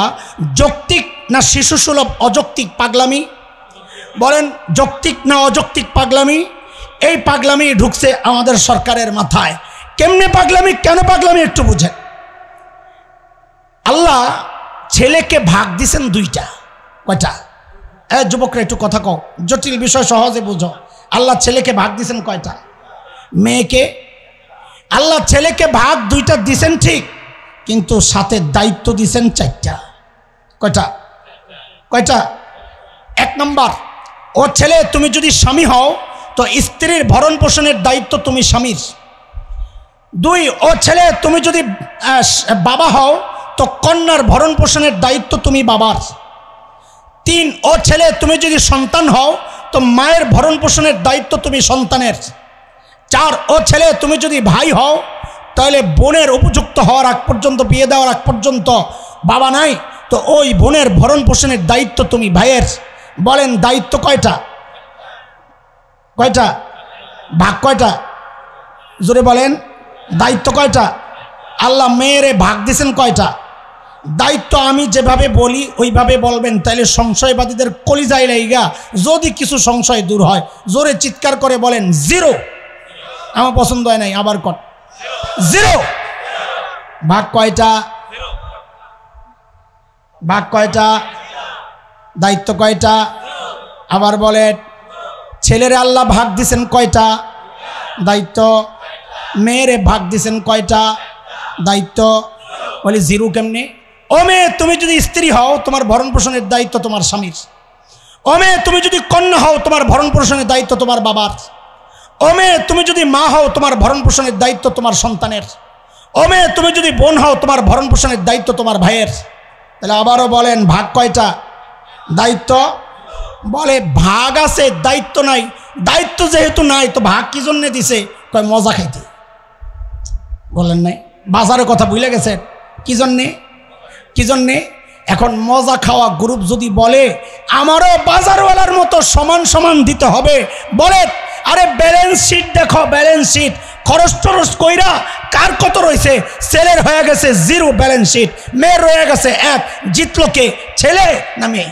যৌক্তিক না শিশুসুলভ অযৌক্তিক পাগলামি? বলেন যৌক্তিক না অযৌক্তিক পাগলামি? এই পাগলামি ঢুকছে আমাদের সরকারের মাথায়। কেমনে পাগলামি, কেন পাগলামি একটু বুঝেন। আল্লাহ ছেলেকে ভাগ দিছেন 2টা। কয়টা? যুবকরা একটু কথা কও, জটিল বিষয় সহজে বুঝো। আল্লাহ ছেলেকে ভাগ দিছেন কয়টা? মেয়েকে আল্লাহ ছেলেকে ভাগ 2টা দিছেন ঠিক, কিন্তু সাথে দায়িত্ব দিছেন 4টা। কয়টা? কয়টা? 1 নম্বর, ও ছেলে তুমি যদি স্বামী হও তো স্ত্রীর ভরণ পোষণের দায়িত্ব তুমি স্বামীর। 2, ও ছেলে তুমি যদি বাবা হও তো কন্যার ভরণ পোষণের দায়িত্ব তুমি বাবার। 3, ও ছেলে তুমি যদি সন্তান হও তো মায়ের ভরণ পোষণের দায়িত্ব তুমি সন্তানের। 4, ও ছেলে তুমি যদি ভাই হও তাহলে বোনের উপযুক্ত হওয়ার আগ পর্যন্ত, বিয়ে দেওয়ার আগ পর্যন্ত বাবা নাই, তো ওই বোনের ভরণ পোষণের দায়িত্ব তুমি ভাইয়ের। বলেন দায়িত্ব কয়টা? কয়টা? ভাগ কয়টা? জোরে বলেন, দায়িত্ব কয়টা? আল্লাহ মেয়েরে ভাগ দিছেন কয়টা? দায়িত্ব আমি যেভাবে বলি ওইভাবে বলবেন, তাইলে সংশয়বাদীদের কলিজায় লাইগা যদি কিছু সংশয় দূর হয়। জোরে চিৎকার করে বলেন 0। আমার পছন্দ হয় নাই, আবার কর 0। ভাগ কয়টা? ভাগ কয়টা? দায়িত্ব কয়টা? আবার বলেন, ছেলেরে আল্লাহ ভাগ দিছেন কয়টা? দায়িত্ব। মেয়েরে ভাগ দিছেন কয়টা? দায়িত্ব। বলি 0 কেমনে? ও মেয়ে তুমি যদি স্ত্রী হও তোমার ভরণ পোষণের দায়িত্ব তোমার স্বামীর। ও মেয়ে তুমি যদি কন্যা হও তোমার ভরণ পোষণের দায়িত্ব তোমার বাবার। ও মেয়ে তুমি যদি মা হও তোমার ভরণ পোষণের দায়িত্ব তোমার সন্তানের। ও মেয়ে তুমি যদি বোন হও তোমার ভরণ পোষণের দায়িত্ব তোমার ভাইয়ের। তাহলে আবারও বলেন ভাগ কয়টা? দায়িত্ব বলে ভাগ আছে, দায়িত্ব নাই। দায়িত্ব যেহেতু নাই তো ভাগ কি জন্য দিছে? কয় মজা খাইতে। বলেন নাই? বাজারের কথা ভুলে গেছেন? কি জন্যে? কি জন্যে? এখন মজা খাওয়া গ্রুপ যদি বলে আমারও বাজারওয়ালার মতো সমান সমান দিতে হবে, বলে আরে ব্যালেন্স শিট দেখো, ব্যালেন্স শিট খরচ টরচ কইরা কার কত রয়েছে? ছেলের হয়ে গেছে 0 ব্যালেন্স শিট, মেয়ের রয়ে গেছে 1। জিতলো কে? ছেলে না মেয়ে?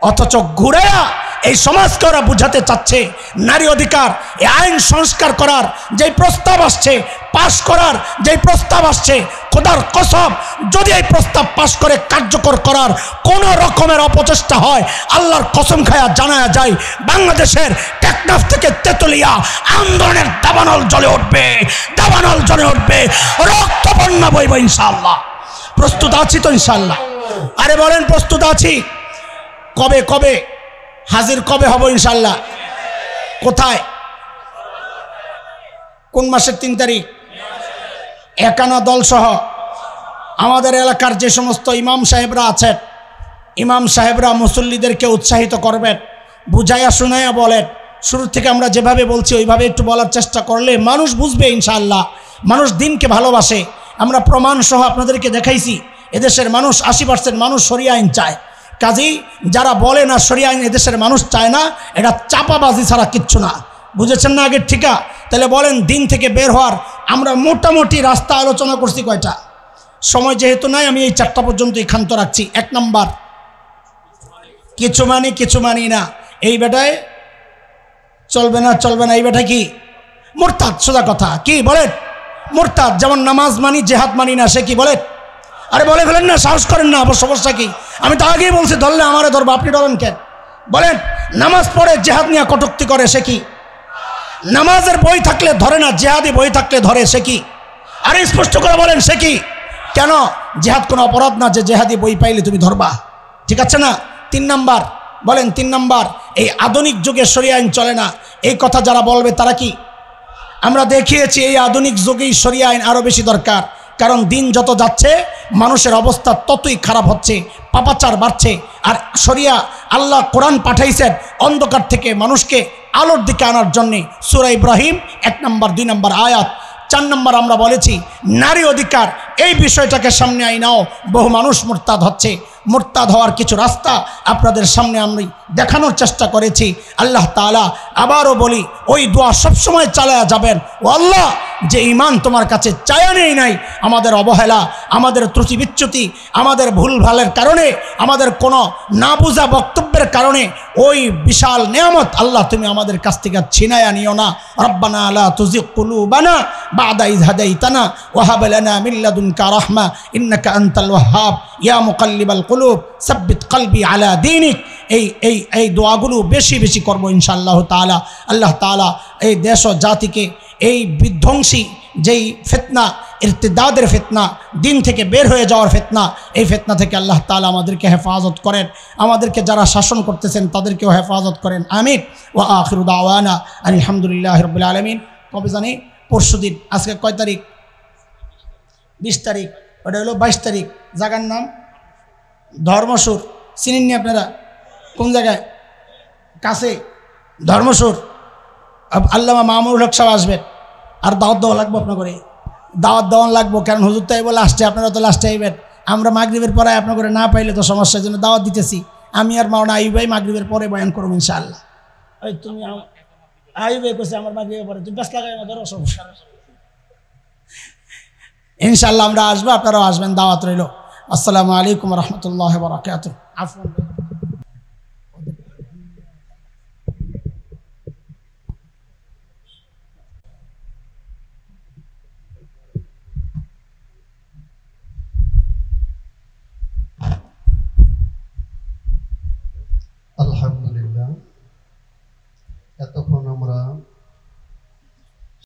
অথচ ঘুরেয়া এই সমাজকে ওরা বুঝাতে চাচ্ছে নারী অধিকার, এই আইন সংস্কার করার যেই প্রস্তাব আসছে, পাশ করার যেই প্রস্তাব আসছে, খোদার কসম যদি এই প্রস্তাব পাশ করে কার্যকর করার কোন রকমের অপচেষ্টা হয়, আল্লাহর কসম খায়া জানা যায় বাংলাদেশের টেকনাফ থেকে তেতুলিয়া আন্দোলনের দাবানল জ্বলে উঠবে, দাবানল জ্বলে উঠবে, রক্ত বন্যা বইব ইনশাআল্লাহ। প্রস্তুত আছি তো ইনশাআল্লাহ? আরে বলেন প্রস্তুত আছি? কবে কবে হাজির কবে হব ইনশাআল্লাহ? কোথায়? কোন মাসের 3 তারিখ? একানা দল সহ আমাদের এলাকার যে সমস্ত ইমাম সাহেবরা আছেন, ইমাম সাহেবরা মুসল্লিদেরকে উৎসাহিত করবেন, বুঝাইয়া শুনাইয়া বলেন। শুরু থেকে আমরা যেভাবে বলছি ওইভাবে একটু বলার চেষ্টা করলে মানুষ বুঝবে ইনশাআল্লাহ। মানুষ দিনকে ভালোবাসে, আমরা প্রমাণ সহ আপনাদেরকে দেখাইছি। এদেশের মানুষ 80% মানুষ শরিয়া আইন চায়। কাজেই যারা বলে না শরিয়া আইন এদেশের মানুষ চায় না, এটা চাপাবাজি ছাড়া কিচ্ছু না। বুঝেছেন না আগের ঠিকা? তাহলে বলেন দিন থেকে বের হওয়ার আমরা মোটামুটি রাস্তা আলোচনা করছি কয়টা? সময় যেহেতু নাই আমি এই 4টা পর্যন্তই ক্ষান্ত রাখছি। 1 নাম্বার কিছু মানি কিছু মানি না, এই বেটায় চলবে না, চলবে না। এই বেটা কি? মুরতাদ। সোজা কথা কি বলেন? মুরতাদ। যেমন নামাজ মানি জেহাদ মানি না, সে কি বলে? আরে বলে ফেলেন না, সাহস করেন না, আবার সমস্যা কি? আমি তো আগেই বলছি ধরলে আমারে ধরবো, আপনি ধরেন কেন? বলেন নামাজ পড়ে জেহাদ নিয়ে কটূক্তি করে, সে কি? নামাজের বই থাকলে ধরে না, জেহাদি বই থাকলে ধরে, সে কি? আরে স্পষ্ট করে বলেন সে কি? কেন? জেহাদ কোনো অপরাধ না যে জেহাদি বই পাইলে তুমি ধরবা, ঠিক আছে না? 3 নাম্বার বলেন, 3 নাম্বার এই আধুনিক যুগে শরিয়া আইন চলে না, এই কথা যারা বলবে তারা কি? আমরা দেখিয়েছি এই আধুনিক যুগেই শরিয়া আইন আরও বেশি দরকার। কারণ দিন যত যাচ্ছে মানুষের অবস্থা ততই খারাপ হচ্ছে, পাপাচার বাড়ছে। আর শরিয়া আল্লাহ কোরআন পাঠাইছেন অন্ধকার থেকে মানুষকে আলোর দিকে আনার জন্যে। সূরা ইব্রাহিম 1 নাম্বার 2 নাম্বার আয়াত। 4 নাম্বার আমরা বলেছি নারী অধিকার, এই বিষয়টাকে সামনে আইনাও বহু মানুষ মুরতাদ হচ্ছে। মুরতাদ হওয়ার কিছু রাস্তা আপনাদের সামনে আমি দেখানোর চেষ্টা করেছি। আল্লাহ তাআলা আবারও বলি ওই দোয়া সবসময় চালায়া যাবেন। ও আল্লাহ, যে ঈমান তোমার কাছে চায়া নেই নাই, আমাদের অবহেলা, আমাদের ত্রুটি বিচ্যুতি, আমাদের ভুলভালের কারণে, আমাদের কোনো না বুঝা বক্তব্যের কারণে ওই বিশাল নেয়ামত আল্লাহ তুমি আমাদের কাছ থেকে ছিনায়া নিও না। রব্বানা লা তুযিগ কুলুবানা বা'দা ইয হাদাইতানা ওয়া হাব লানা মিন লাদুনকা রাহমা ইন্নাকা আনতাল ওয়াহ্হাব ইয়া মুকাল্লিবাল কুলুব সাব্বিত কলবি আলা দীনিক। এই দোয়াগুলো বেশি বেশি করবো ইনশাআল্লাহ তাআলা। আল্লাহ তাআলা এই দেশ ও জাতিকে এই বিধ্বংসী যেই ফিতনা, ইরতিদাদের ফিতনা, দিন থেকে বের হয়ে যাওয়ার ফিতনা, এই ফিতনা থেকে আল্লাহ তাআলা আমাদেরকে হেফাজত করেন। আমাদেরকে যারা শাসন করতেছেন তাদেরকেও হেফাজত করেন, আমিন। ওয়া আখিরু দাওয়ানা আলহামদুলিল্লাহি রাব্বিল আলামিন। কবে জানি? পরশুদিন। আজকে কয় তারিখ? 20 তারিখ। ওটা হলো 22 তারিখ। জায়গার নাম ধর্মসুর। চিনেননি আপনারা? কোন জায়গায়? কাছে ধর্মসুর। আল্লামা মামুনুল হক সাহেব আসবেন, আর দাওয়াত দেওয়া লাগবো আপনার করে, দাওয়াত দেওয়া লাগবো। কারণ হুজুর তো বলে লাস্টে, আপনারা তো লাস্টে আইবেন। আমরা মাগরিবের পরে আপনার করে না পাইলে তো সমস্যার জন্য দাওয়াত দিতেছি। আমি আর মাওলানা আইয়ুব ভাই মাগরিবের পরে বয়ান করবো ইনশাআল্লাহ। ওই তুমি আইয়ুব ভাই কইছে আমার মাগরিবের পরে, তুমি ব্যস্ত লাগাই ধরো সমস্যা। ইনশাআল্লাহ আমরা আসবো, আপনারাও আসবেন, দাওয়াত রইল। আসসালামু আলাইকুম ওয়া রাহমাতুল্লাহি ওয়া বারাকাতুহু। আফওয়ান।